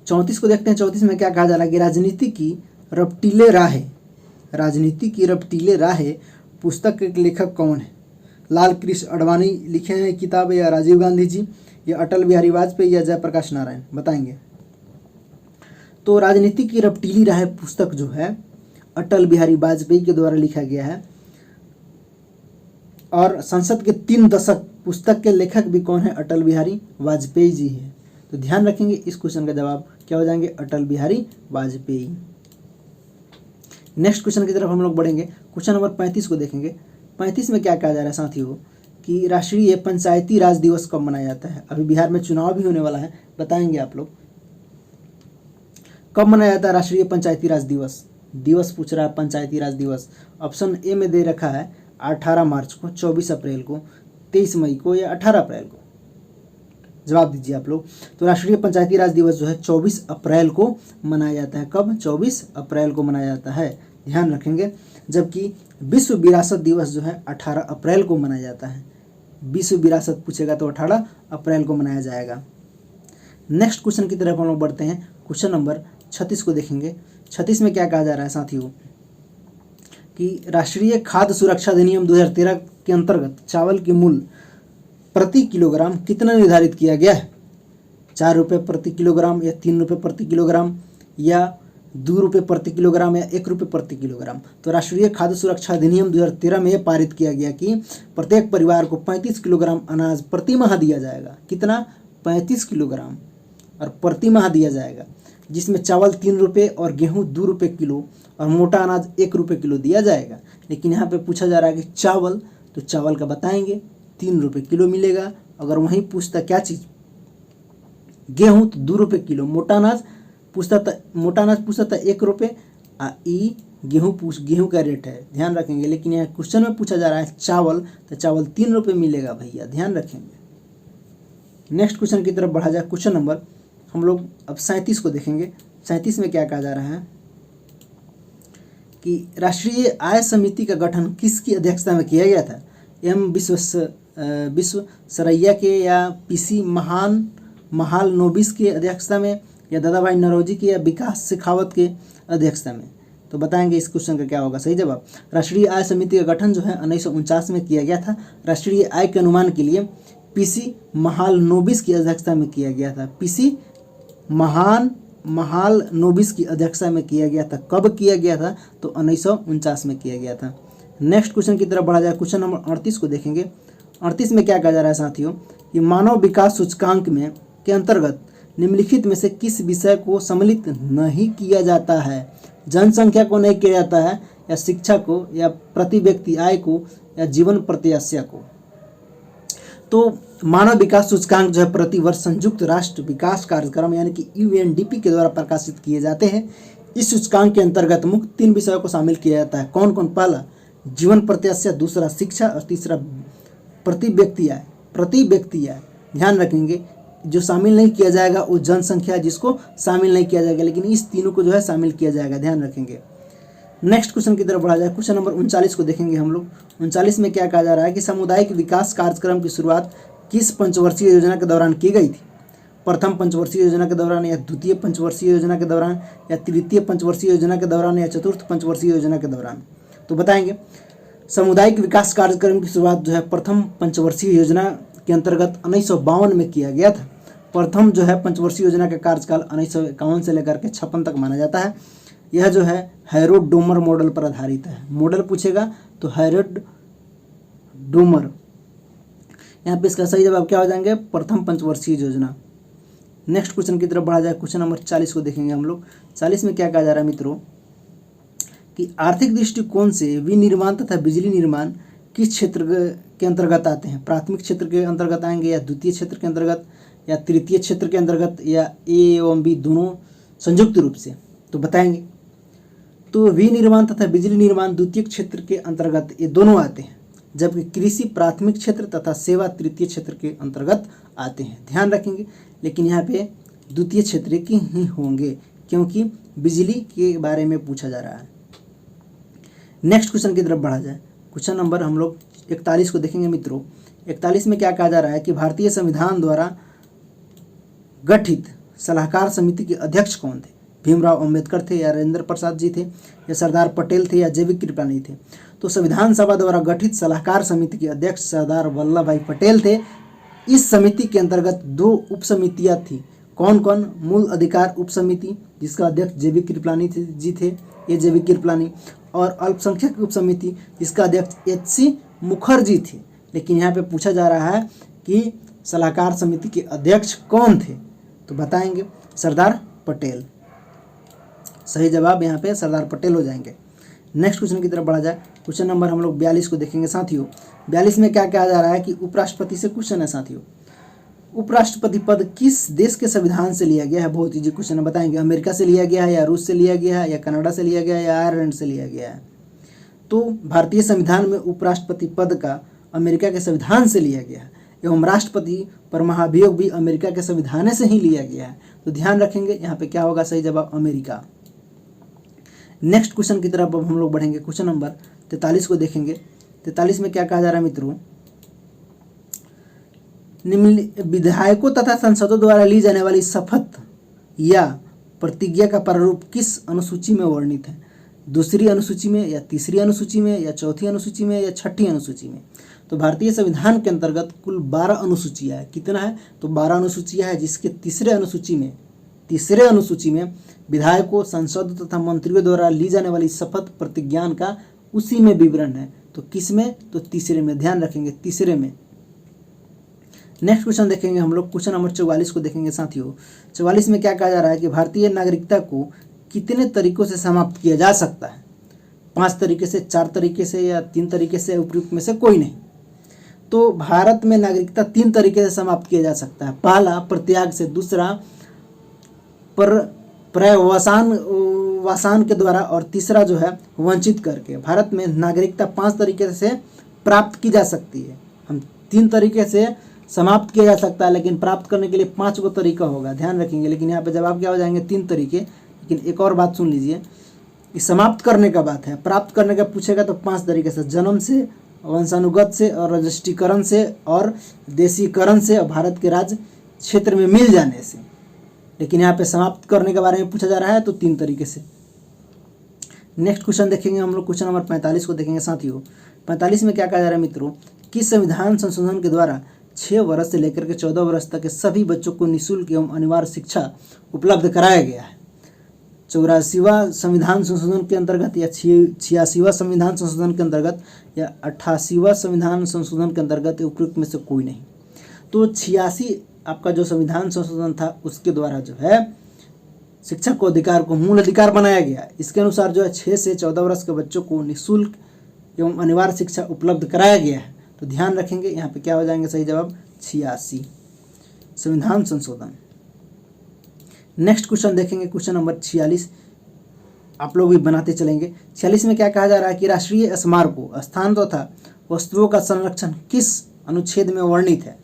34 को देखते हैं। 34 में क्या कहा जा रहा है कि राजनीति की रपटीले राहें, राजनीति की रपटीले राहें पुस्तक के लेखक कौन है? लाल कृष्ण अडवाणी लिखे हैं किताब, या राजीव गांधी जी, या अटल बिहारी वाजपेयी, या जयप्रकाश नारायण? बताएंगे। तो राजनीति की रपटीली राहें पुस्तक जो है अटल बिहारी वाजपेयी के द्वारा लिखा गया है। और संसद के 3 दशक पुस्तक के लेखक भी कौन है? अटल बिहारी वाजपेयी जी है। तो ध्यान रखेंगे, इस क्वेश्चन का जवाब क्या हो जाएंगे? अटल बिहारी वाजपेयी। नेक्स्ट क्वेश्चन की तरफ हम लोग बढ़ेंगे। क्वेश्चन नंबर 35 को देखेंगे। 35 में क्या कहा जा रहा है साथियों कि राष्ट्रीय पंचायती राज दिवस कब मनाया जाता है? अभी बिहार में चुनाव भी होने वाला है, बताएंगे आप लोग कब मनाया जाता है राष्ट्रीय पंचायती राज दिवस? दिवस पूछ रहा है पंचायती राज दिवस। ऑप्शन ए में दे रखा है 18 मार्च को, 24 अप्रैल को, 23 मई को, या 18 अप्रैल को। जवाब दीजिए आप लोग। तो राष्ट्रीय पंचायती राज दिवस जो है 24 अप्रैल को मनाया जाता है। कब? 24 अप्रैल को मनाया जाता है, ध्यान रखेंगे। जबकि विश्व विरासत दिवस जो है 18 अप्रैल को मनाया जाता है। विश्व विरासत पूछेगा तो 18 अप्रैल को मनाया जाएगा। नेक्स्ट क्वेश्चन की तरफ हम लोग बढ़ते हैं। क्वेश्चन नंबर 36 को देखेंगे। 36 में क्या कहा जा रहा है साथियों कि राष्ट्रीय खाद्य सुरक्षा अधिनियम 2013 के अंतर्गत चावल के मूल्य प्रति किलोग्राम कितना निर्धारित किया गया है? 4 रुपये प्रति किलोग्राम, या 3 रुपये प्रति किलोग्राम, या 2 रुपये प्रति किलोग्राम, या 1 रुपये प्रति किलोग्राम? तो राष्ट्रीय खाद्य सुरक्षा अधिनियम 2013 में यह पारित किया गया कि प्रत्येक परिवार को 35 किलोग्राम अनाज प्रति माह दिया जाएगा। कितना? 35 किलोग्राम और प्रति माह दिया जाएगा, जिसमें चावल 3 रुपये और गेहूँ 2 रुपये किलो और मोटा अनाज 1 रुपये किलो दिया जाएगा। लेकिन यहाँ पे पूछा जा रहा है कि चावल, तो चावल का बताएंगे 3 रुपये किलो मिलेगा। अगर वहीं पूछता क्या चीज़, गेहूँ, तो 2 रुपये किलो। मोटा अनाज पूछता था 1 रुपये। गेहूँ का रेट है, ध्यान रखेंगे। लेकिन यहाँ क्वेश्चन में पूछा जा रहा है चावल, तो चावल 3 रुपये मिलेगा भैया, ध्यान रखेंगे। नेक्स्ट क्वेश्चन की तरफ बढ़ा जाए। क्वेश्चन नंबर हम लोग अब 37 को देखेंगे। 37 में क्या कहा जा रहा है कि राष्ट्रीय आय समिति का गठन किसकी अध्यक्षता में किया गया था? एम विश्वेश्वरैया के, या पीसी महालनोबिस के अध्यक्षता में, या दादा भाई नौरोजी के, या विकास शेखावत के अध्यक्षता में? तो बताएंगे इस क्वेश्चन का क्या होगा सही जवाब। राष्ट्रीय आय समिति का गठन जो है 1949 में किया गया था। राष्ट्रीय आय के अनुमान के लिए पीसी महालनोबिस की अध्यक्षता में किया गया था। पीसी महालनोबिस की अध्यक्षता में किया गया था। कब किया गया था? तो 1949 में किया गया था। नेक्स्ट क्वेश्चन की तरफ बढ़ा जाए। क्वेश्चन नंबर 38 को देखेंगे। 38 में क्या कहा जा रहा है साथियों कि मानव विकास सूचकांक में के अंतर्गत निम्नलिखित में से किस विषय को सम्मिलित नहीं किया जाता है? जनसंख्या को नहीं किया जाता है, या शिक्षा को, या प्रति व्यक्ति आय को, या जीवन प्रत्याशा को? तो मानव विकास सूचकांक जो है प्रतिवर्ष संयुक्त राष्ट्र विकास कार्यक्रम यानी कि UNDP के द्वारा प्रकाशित किए जाते हैं। इस सूचकांक के अंतर्गत मुख्य 3 विषयों को शामिल किया जाता है। कौन कौन? पहला जीवन प्रत्याशा, दूसरा शिक्षा, और तीसरा प्रति व्यक्ति आय। प्रति व्यक्ति आय, ध्यान रखेंगे। जो शामिल नहीं किया जाएगा वो जनसंख्या, जिसको शामिल नहीं किया जाएगा, लेकिन इस तीनों को जो है शामिल किया जाएगा, ध्यान रखेंगे। नेक्स्ट क्वेश्चन की तरफ बढ़ा जाए। क्वेश्चन नंबर 39 को देखेंगे हम लोग। 39 में क्या कहा जा रहा है कि सामुदायिक विकास कार्यक्रम की शुरुआत किस पंचवर्षीय योजना के दौरान की गई थी? प्रथम पंचवर्षीय योजना के दौरान, या द्वितीय पंचवर्षीय योजना के दौरान, या तृतीय पंचवर्षीय योजना के दौरान, या चतुर्थ पंचवर्षीय योजना के दौरान? तो बताएंगे। सामुदायिक विकास कार्यक्रम की शुरुआत जो है प्रथम पंचवर्षीय योजना के अंतर्गत 1952 में किया गया था। प्रथम जो है पंचवर्षीय योजना का कार्यकाल 1951 से लेकर के 56 तक माना जाता है। यह जो है हैरोल्ड डोमर मॉडल पर आधारित है। मॉडल पूछेगा तो हैरोल्ड डोमर। यहाँ पे इसका सही जवाब क्या हो जाएंगे? प्रथम पंचवर्षीय योजना। नेक्स्ट क्वेश्चन की तरफ बढ़ा जाए। क्वेश्चन नंबर 40 को देखेंगे हम लोग। 40 में क्या कहा जा रहा है मित्रों कि आर्थिक दृष्टिकोण से विनिर्माण तथा बिजली निर्माण किस क्षेत्र के अंतर्गत आते हैं? प्राथमिक क्षेत्र के अंतर्गत आएंगे, या द्वितीय क्षेत्र के अंतर्गत, या तृतीय क्षेत्र के अंतर्गत, या ए एवं बी दोनों संयुक्त रूप से? तो बताएंगे। तो विनिर्माण तथा बिजली निर्माण द्वितीय क्षेत्र के अंतर्गत ये दोनों आते हैं, जबकि कृषि प्राथमिक क्षेत्र तथा सेवा तृतीय क्षेत्र के अंतर्गत आते हैं। ध्यान रखेंगे, लेकिन यहाँ पे द्वितीय क्षेत्र के ही होंगे क्योंकि बिजली के बारे में पूछा जा रहा है। नेक्स्ट क्वेश्चन की तरफ बढ़ा जाए। क्वेश्चन नंबर हम लोग 41 को देखेंगे मित्रों। 41 में क्या कहा जा रहा है कि भारतीय संविधान द्वारा गठित सलाहकार समिति के अध्यक्ष कौन थे? भीमराव अंबेडकर थे या राजेंद्र प्रसाद जी थे या सरदार पटेल थे या जेबी कृपलानी थे? तो संविधान सभा द्वारा गठित सलाहकार समिति के अध्यक्ष सरदार वल्लभ भाई पटेल थे। इस समिति के अंतर्गत 2 उप समितियाँ थी। कौन कौन? मूल अधिकार उप समिति जिसका अध्यक्ष जेबी कृपलानी जी थे, ये जेबी कृपलानी, और अल्पसंख्यक उप समिति जिसका अध्यक्ष एच.सी. मुखर्जी थे। लेकिन यहाँ पे पूछा जा रहा है कि सलाहकार समिति के अध्यक्ष कौन थे? तो बताएंगे सरदार पटेल। सही जवाब यहाँ पे सरदार पटेल हो जाएंगे। नेक्स्ट क्वेश्चन की तरफ बढ़ा जाए। क्वेश्चन नंबर हम लोग 42 को देखेंगे साथियों। 42 में क्या कहा जा रहा है कि उपराष्ट्रपति से क्वेश्चन है साथियों। उपराष्ट्रपति पद किस देश के संविधान से लिया गया है? बहुत इजी क्वेश्चन है, बताएंगे। अमेरिका से लिया गया है या रूस से लिया गया है या कनाडा से लिया गया है या आयरलैंड से लिया गया है? तो भारतीय संविधान में उपराष्ट्रपति पद का अमेरिका के संविधान से लिया गया है एवं राष्ट्रपति पर महाभियोग भी अमेरिका के संविधान से ही लिया गया है। तो ध्यान रखेंगे यहाँ पे क्या होगा? सही जवाब अमेरिका। नेक्स्ट क्वेश्चन की तरफ अब हम लोग बढ़ेंगे। क्वेश्चन नंबर 43 को देखेंगे। 43 में क्या कहा जा रहा है मित्रों? विधायकों तथा सांसदों द्वारा ली जाने वाली शपथ या प्रतिज्ञा का प्रारूप किस अनुसूची में वर्णित है? दूसरी अनुसूची में या तीसरी अनुसूची में या चौथी अनुसूची में या छठी अनुसूची में? तो भारतीय संविधान के अंतर्गत कुल 12 अनुसूचियाँ है। कितना है? तो 12 अनुसूचियाँ है, जिसके तीसरे अनुसूची में विधायकों, सांसदों तथा मंत्रियों द्वारा ली जाने वाली शपथ प्रतिज्ञान का उसी में विवरण है। तो किस में? तो तीसरे में। ध्यान रखेंगे, तीसरे में। नेक्स्ट क्वेश्चन देखेंगे हम लोग। क्वेश्चन नंबर 44 को देखेंगे साथियों। 44 में क्या कहा जा रहा है कि भारतीय नागरिकता को कितने तरीकों से समाप्त किया जा सकता है? 5 तरीके से, 4 तरीके से या 3 तरीके से? उपयुक्त में से कोई नहीं। तो भारत में नागरिकता 3 तरीके से समाप्त किया जा सकता है। पहला प्रत्याग से, दूसरा पर्यवसान के द्वारा, और तीसरा जो है वंचित करके। भारत में नागरिकता 5 तरीके से प्राप्त की जा सकती है। हम 3 तरीके से समाप्त किया जा सकता है, लेकिन प्राप्त करने के लिए 5 गो तरीका होगा। ध्यान रखेंगे। लेकिन यहाँ पे जवाब क्या हो जाएंगे? 3 तरीके। लेकिन एक और बात सुन लीजिए, ये समाप्त करने का बात है। प्राप्त करने का पूछेगा तो 5 तरीके से: जन्म से, वंशानुगत से, और रजिस्ट्रीकरण से, और देशीकरण से, और भारत के राज्य क्षेत्र में मिल जाने से। लेकिन यहाँ पे समाप्त करने के बारे में पूछा जा रहा है तो 3 तरीके से। नेक्स्ट क्वेश्चन देखेंगे हम लोग। क्वेश्चन नंबर 45 को देखेंगे साथियों। 45 में क्या कहा जा रहा है मित्रों? किस संविधान संशोधन के द्वारा 6 वर्ष से लेकर के 14 वर्ष तक के सभी बच्चों को निःशुल्क एवं अनिवार्य शिक्षा उपलब्ध कराया गया है? 84वां संविधान संशोधन के अंतर्गत या 86वां संविधान संशोधन के अंतर्गत या 88वां संविधान संशोधन के अंतर्गत? उपयुक्त में से कोई नहीं। तो 86 आपका जो संविधान संशोधन था उसके द्वारा जो है शिक्षा को अधिकार को मूल अधिकार बनाया गया। इसके अनुसार जो है 6 से 14 वर्ष के बच्चों को निःशुल्क एवं अनिवार्य शिक्षा उपलब्ध कराया गया है। तो ध्यान रखेंगे यहाँ पे क्या हो जाएंगे? सही जवाब 86 संविधान संशोधन। नेक्स्ट क्वेश्चन देखेंगे। क्वेश्चन नंबर 46 आप लोग भी बनाते चलेंगे। 46 में क्या कहा जा रहा है कि राष्ट्रीय स्मारकों, स्थान तथा वस्तुओं का संरक्षण किस अनुच्छेद में वर्णित है?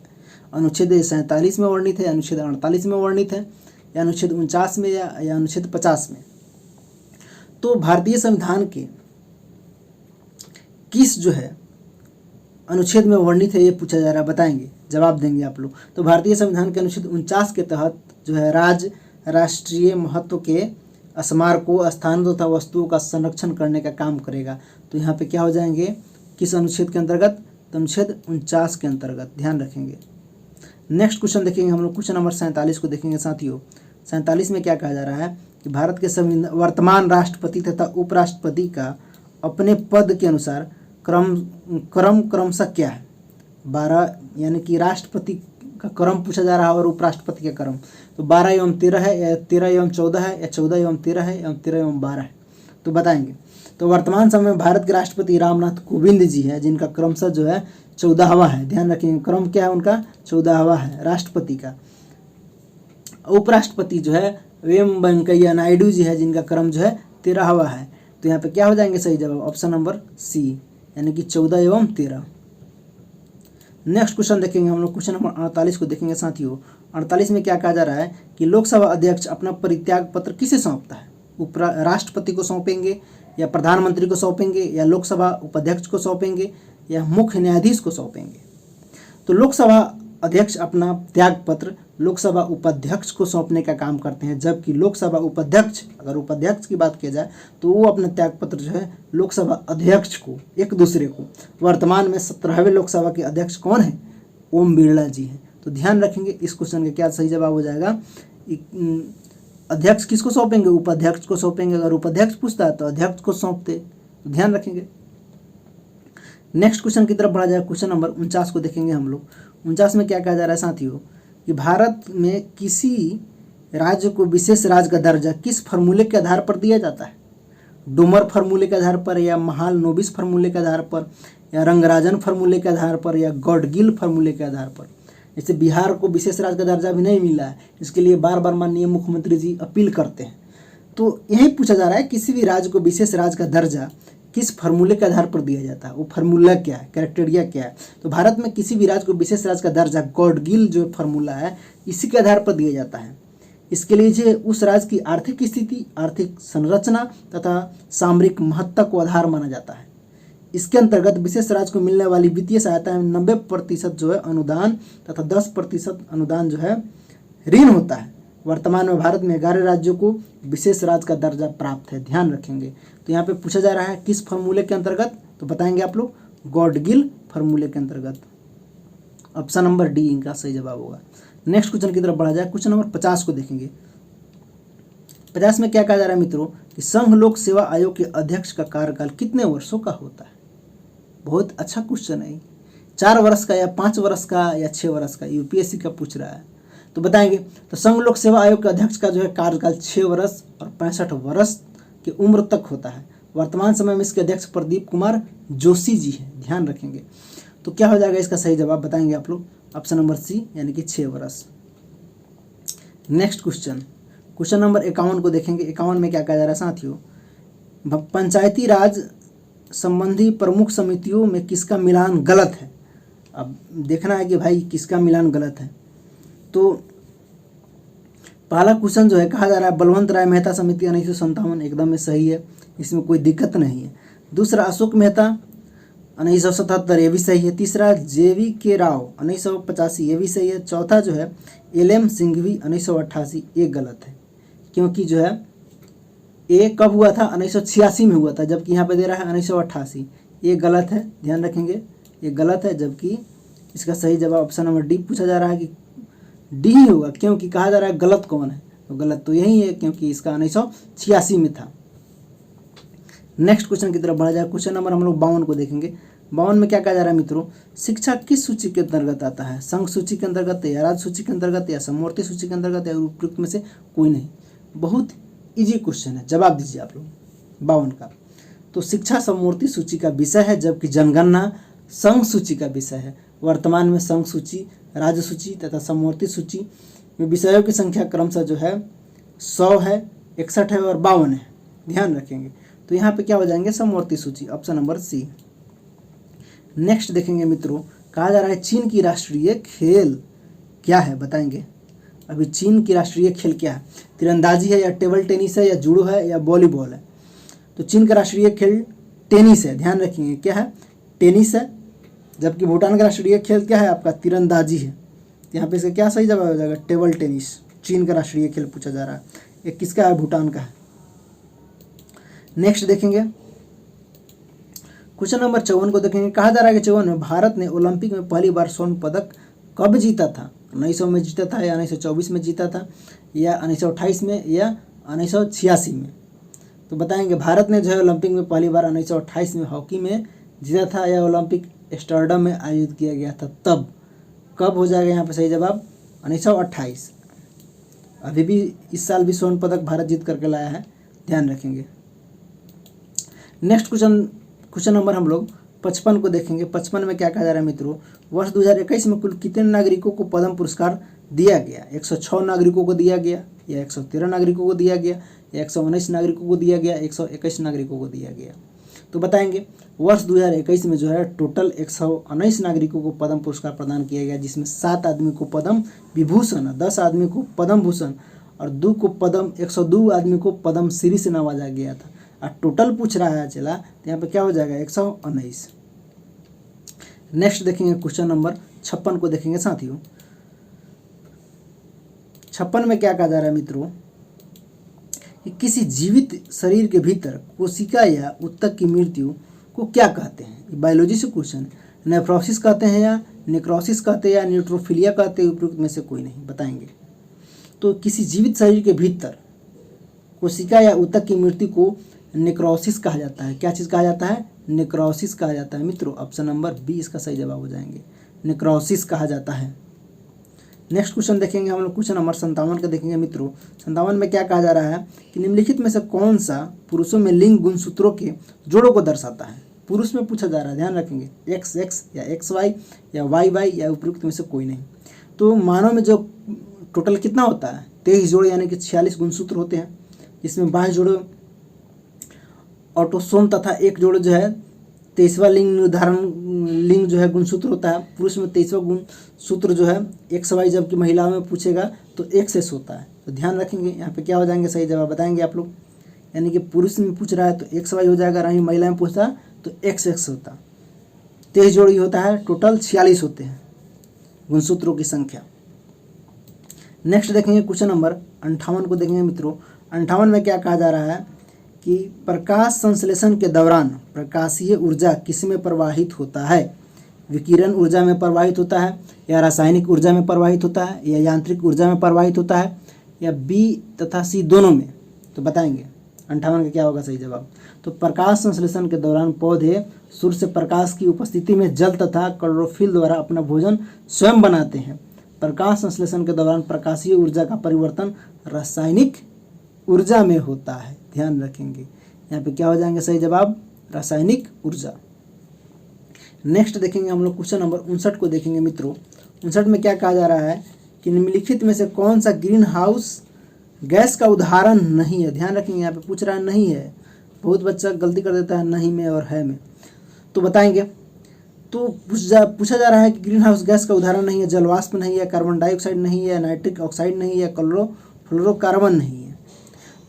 अनुच्छेद 47 में वर्णित है, अनुच्छेद 48 में वर्णित है, या अनुच्छेद 49 में, या अनुच्छेद 50 में? तो भारतीय संविधान के किस जो है अनुच्छेद में वर्णित है ये पूछा जा रहा है, बताएंगे, जवाब देंगे आप लोग। तो भारतीय संविधान के अनुच्छेद 49 के तहत जो है राष्ट्रीय महत्व के स्मारकों, स्थानों तथा वस्तुओं का संरक्षण करने का काम करेगा। तो यहाँ पे क्या हो जाएंगे? किस अनुच्छेद के अंतर्गत? तो अनुच्छेद 49 के अंतर्गत। ध्यान रखेंगे। नेक्स्ट क्वेश्चन देखेंगे हम लोग। क्वेश्चन नंबर 47 को देखेंगे साथियों। 47 में क्या कहा जा रहा है कि भारत के वर्तमान राष्ट्रपति तथा उपराष्ट्रपति का अपने पद के अनुसार क्रमशः क्या है? 12, यानी कि राष्ट्रपति का क्रम पूछा जा रहा है और उपराष्ट्रपति का क्रम। तो 12 एवं 13 है, या 13 एवं 14 है, या 14 एवं 13 है, या 13 एवं 12 है? तो बताएंगे। तो वर्तमान समय में भारत के राष्ट्रपति रामनाथ कोविंद जी है, जिनका क्रमशः जो है 14वां है। ध्यान रखेंगे, क्रम क्या है उनका? 14वां है राष्ट्रपति का। उपराष्ट्रपति जो है एम वेंकैया नायडू जी है, जिनका क्रम जो है 13वां है। तो तो यहाँ पे क्या हो जाएंगे सही जवाब ऑप्शन नंबर सी, यानी कि 14 एवं 13। नेक्स्ट क्वेश्चन देखेंगे हम लोग, क्वेश्चन नंबर 48 को देखेंगे साथियों। 48 में क्या कहा जा रहा है कि लोकसभा अध्यक्ष अपना परित्याग पत्र किसे सौंपता है? राष्ट्रपति को सौंपेंगे, या प्रधानमंत्री को सौंपेंगे, या लोकसभा उपाध्यक्ष को सौंपेंगे, या मुख्य न्यायाधीश को सौंपेंगे? तो लोकसभा अध्यक्ष अपना त्याग पत्र लोकसभा उपाध्यक्ष को सौंपने का काम करते हैं, जबकि लोकसभा उपाध्यक्ष, अगर उपाध्यक्ष की बात की जाए तो वो अपना त्याग पत्र जो है लोकसभा अध्यक्ष को, एक दूसरे को। वर्तमान में 17वें लोकसभा के अध्यक्ष कौन है? ओम बिरला जी हैं। तो ध्यान रखेंगे इस क्वेश्चन का क्या सही जवाब हो जाएगा। अध्यक्ष किसको सौंपेंगे? उपाध्यक्ष को सौंपेंगे। अगर उपाध्यक्ष पूछता है तो अध्यक्ष को सौंपते, तो ध्यान रखेंगे। नेक्स्ट क्वेश्चन की तरफ बढ़ा जाए, क्वेश्चन नंबर 49 को देखेंगे हम लोग। 49 में क्या कहा जा रहा है साथियों कि भारत में किसी राज्य को विशेष राज्य का दर्जा किस फार्मूले के आधार पर दिया जाता है? डोमर फार्मूले के आधार पर, या महालनोबिस फार्मूले के आधार पर, या रंगराजन फार्मूले के आधार पर, या गॉडगिल फार्मूले के आधार पर? जैसे बिहार को विशेष राज्य का दर्जा भी नहीं मिला है, इसके लिए बार बार माननीय मुख्यमंत्री जी अपील करते हैं। तो यही पूछा जा रहा है किसी भी राज्य को विशेष राज्य का दर्जा किस फार्मूले के आधार पर दिया जाता है, वो फार्मूला क्या है, कैरेक्टेरिया क्या है? तो भारत में किसी भी राज्य को विशेष राज्य का दर्जा गॉडगिल जो फार्मूला है इसी के आधार पर दिया जाता है। इसके लिए जो उस राज्य की आर्थिक स्थिति, आर्थिक संरचना तथा सामरिक महत्ता को आधार माना जाता है। इसके अंतर्गत विशेष राज्य को मिलने वाली वित्तीय सहायता में 90% जो है अनुदान तथा 10% अनुदान जो है ऋण होता है। वर्तमान में भारत में 11 राज्यों को विशेष राज्य का दर्जा प्राप्त है, ध्यान रखेंगे। तो यहाँ पे पूछा जा रहा है किस फार्मूले के अंतर्गत, तो बताएंगे आप लोग गॉडगिल फार्मूले के अंतर्गत। ऑप्शन नंबर डी इनका सही जवाब होगा। नेक्स्ट क्वेश्चन की तरफ बढ़ा जाए, क्वेश्चन नंबर 50 को देखेंगे। 50 में क्या कहा जा रहा है मित्रों कि संघ लोक सेवा आयोग के अध्यक्ष का कार्यकाल कितने वर्षों का होता है? बहुत अच्छा क्वेश्चन है। 4 वर्ष का, या 5 वर्ष का, या 6 वर्ष का? यूपीएससी का पूछ रहा है, तो बताएंगे। तो संघ लोक सेवा आयोग के अध्यक्ष का जो है कार्यकाल 6 वर्ष और 65 वर्ष की उम्र तक होता है। वर्तमान समय में इसके अध्यक्ष प्रदीप कुमार जोशी जी हैं, ध्यान रखेंगे। तो क्या हो जाएगा इसका सही जवाब, बताएंगे आप लोग। ऑप्शन नंबर सी, यानी कि 6 वर्ष। नेक्स्ट क्वेश्चन, क्वेश्चन नंबर 51 को देखेंगे। 51 में क्या कहा जा रहा है साथियों, पंचायती राज संबंधी प्रमुख समितियों में किसका मिलान गलत है? अब देखना है कि भाई किसका मिलान गलत है। तो पहला क्वेश्चन जो है कहा जा रहा है बलवंत राय मेहता समिति 1957, एकदम में सही है, इसमें कोई दिक्कत नहीं है। दूसरा अशोक मेहता 1977, ये भी सही है। तीसरा JV राव 1985, ये भी सही है। चौथा जो है LM सिंघवी 1988, ये गलत है, क्योंकि जो है ये कब हुआ था? 1986 में हुआ था, जबकि यहाँ पे दे रहा है 1988, ये गलत है, ध्यान रखेंगे, ये गलत है। जबकि इसका सही जवाब ऑप्शन नंबर डी पूछा जा रहा है कि डी ही होगा, क्योंकि कहा जा रहा है गलत कौन है, तो गलत तो यही है, क्योंकि इसका 1986 में था। नेक्स्ट क्वेश्चन की तरफ बढ़ा जाए, क्वेश्चन नंबर हम लोग 52 को देखेंगे। 52 में क्या कहा जा रहा है मित्रों, शिक्षा किस सूची के अंतर्गत आता है? संघ सूची के अंतर्गत, या राज्य सूची के अंतर्गत, या समवर्ती सूची के अंतर्गत, या उपयुक्त में से कोई नहीं? बहुत इजी क्वेश्चन है, जवाब दीजिए आप लोग 52 का। तो शिक्षा समवर्ती सूची का विषय है, जबकि जनगणना संघ सूची का विषय है। वर्तमान में संघ सूची, राज्य सूची तथा समवर्ती सूची में विषयों की संख्या क्रमशः जो है 100 है, 61 है और 52 है, ध्यान रखेंगे। तो यहाँ पे क्या हो जाएंगे, समवर्ती सूची, ऑप्शन नंबर सी। नेक्स्ट देखेंगे मित्रों, कहा जा रहा है चीन की राष्ट्रीय खेल क्या है, बताएंगे। अभी चीन की राष्ट्रीय खेल क्या है? तीरंदाजी है, या टेबल टेनिस है, या जूडो है, या वॉलीबॉल है? तो चीन का राष्ट्रीय खेल टेनिस है, ध्यान रखेंगे, क्या है? टेनिस है। जबकि भूटान का राष्ट्रीय खेल क्या है आपका? तीरंदाजी है। यहाँ पे इसका क्या सही जवाब हो जाएगा? Table tennis. चीन का राष्ट्रीय खेल पूछा जा रहा है, ये किसका है? भूटान का है। नेक्स्ट देखेंगे, क्वेश्चन नंबर 54 को देखेंगे। कहा जा रहा है कि 54 में भारत ने ओलंपिक में पहली बार स्वर्ण पदक कब जीता था? 1900 में जीता था, या 1924 में जीता था, या 1928 में, या 1986 में? तो बताएंगे। भारत ने जो है ओलंपिक में पहली बार 1928 में हॉकी में जीता था, या ओलंपिक एम्स्टर्डम में आयोजित किया गया था तब? कब हो जाएगा यहाँ पे सही जवाब? 1928। अभी भी इस साल भी स्वर्ण पदक भारत जीत करके लाया है, ध्यान रखेंगे। नेक्स्ट क्वेश्चन नंबर हम लोग 55 को देखेंगे। 55 में क्या कहा जा रहा है मित्रों, वर्ष 2021 में कुल कितने नागरिकों को पद्म पुरस्कार दिया गया? 106 नागरिकों को दिया गया, या 113 नागरिकों को दिया गया, या 119 नागरिकों को दिया गया, 121 नागरिकों को दिया गया। तो बताएंगे वर्ष 2021 में जो है टोटल 119 नागरिकों को पद्म पुरस्कार प्रदान किया गया, जिसमें 7 आदमी को पद्म विभूषण, 10 आदमी को पद्म भूषण और 102 आदमी को पद्म श्री से नवाजा गया था। और टोटल पूछ रहा है चला, तो यहाँ पे क्या हो जाएगा 119। नेक्स्ट देखेंगे क्वेश्चन नंबर 56 को देखेंगे साथियों। 56 में क्या कहा जा रहा है मित्रों कि किसी जीवित शरीर के भीतर कोशिका या ऊतक की मृत्यु को क्या कहते हैं। बायोलॉजी से क्वेश्चन है। नेफ्रोसिस कहते हैं या नेक्रोसिस कहते हैं या न्यूट्रोफिलिया कहते हैं, उपयुक्त में से कोई नहीं, बताएंगे। तो किसी जीवित शरीर के भीतर कोशिका या ऊतक की मृत्यु को नेक्रोसिस कहा जाता है। क्या चीज़ कहा जाता है? नेक्रोसिस कहा जाता है मित्रों। ऑप्शन नंबर बी इसका सही जवाब हो जाएंगे, नेक्रोसिस कहा जाता है। नेक्स्ट क्वेश्चन देखेंगे हम लोग, क्वेश्चन नंबर 57 का देखेंगे मित्रों। 57 में क्या कहा जा रहा है कि निम्नलिखित में से कौन सा पुरुषों में लिंग गुणसूत्रों के जोड़ों को दर्शाता है। पुरुष में पूछा जा रहा है, ध्यान रखेंगे, XX या XY या YY या उपयुक्त में से कोई नहीं। तो मानव में जो टोटल कितना होता है 23 जोड़े यानी कि 46 गुणसूत्र होते हैं, जिसमें 22 जोड़े ऑटोसोम तथा एक जोड़े जो है 23वां लिंग निर्धारण लिंग जो है गुणसूत्र होता है। पुरुष में 23वां गुणसूत्र जो है XY, जबकि महिलाओं में पूछेगा तो XX होता है। तो ध्यान रखेंगे, यहाँ पे क्या हो जाएंगे सही जवाब बताएंगे आप लोग। यानी कि पुरुष में पूछ रहा है तो XY हो जाएगा, रही महिला में पूछता तो XX होता। 23 जोड़ी होता है, टोटल 46 होते हैं गुणसूत्रों की संख्या। नेक्स्ट देखेंगे क्वेश्चन नंबर 58 को देखेंगे मित्रों। 58 में क्या कहा जा रहा है कि प्रकाश संश्लेषण के दौरान प्रकाशीय ऊर्जा किस में प्रवाहित होता है। विकिरण ऊर्जा में प्रवाहित होता है या रासायनिक ऊर्जा में प्रवाहित होता है या यांत्रिक ऊर्जा में प्रवाहित होता है या B तथा C दोनों में। तो बताएंगे 58 का क्या होगा सही जवाब। तो प्रकाश संश्लेषण के दौरान पौधे सूर्य से प्रकाश की उपस्थिति में जल तथा क्लोरोफिल द्वारा अपना भोजन स्वयं बनाते हैं। प्रकाश संश्लेषण के दौरान प्रकाशीय ऊर्जा का परिवर्तन रासायनिक ऊर्जा में होता है, ध्यान रखेंगे। यहाँ पे क्या हो जाएंगे सही जवाब, रासायनिक ऊर्जा। नेक्स्ट देखेंगे हम लोग क्वेश्चन नंबर 59 को देखेंगे मित्रों। 59 में क्या कहा जा रहा है कि निम्नलिखित में से कौन सा ग्रीन हाउस गैस का उदाहरण नहीं है। ध्यान रखेंगे, यहाँ पे पूछ रहा है नहीं है, बहुत बच्चा गलती कर देता है नहीं में और है में। तो बताएंगे, तो पूछा जा रहा है कि ग्रीन हाउस गैस का उदाहरण नहीं है, जलवाष्प नहीं है, कार्बन डाइऑक्साइड नहीं है, नाइट्रिक ऑक्साइड नहीं है, क्लोरोफ्लोरोकार्बन नहीं है।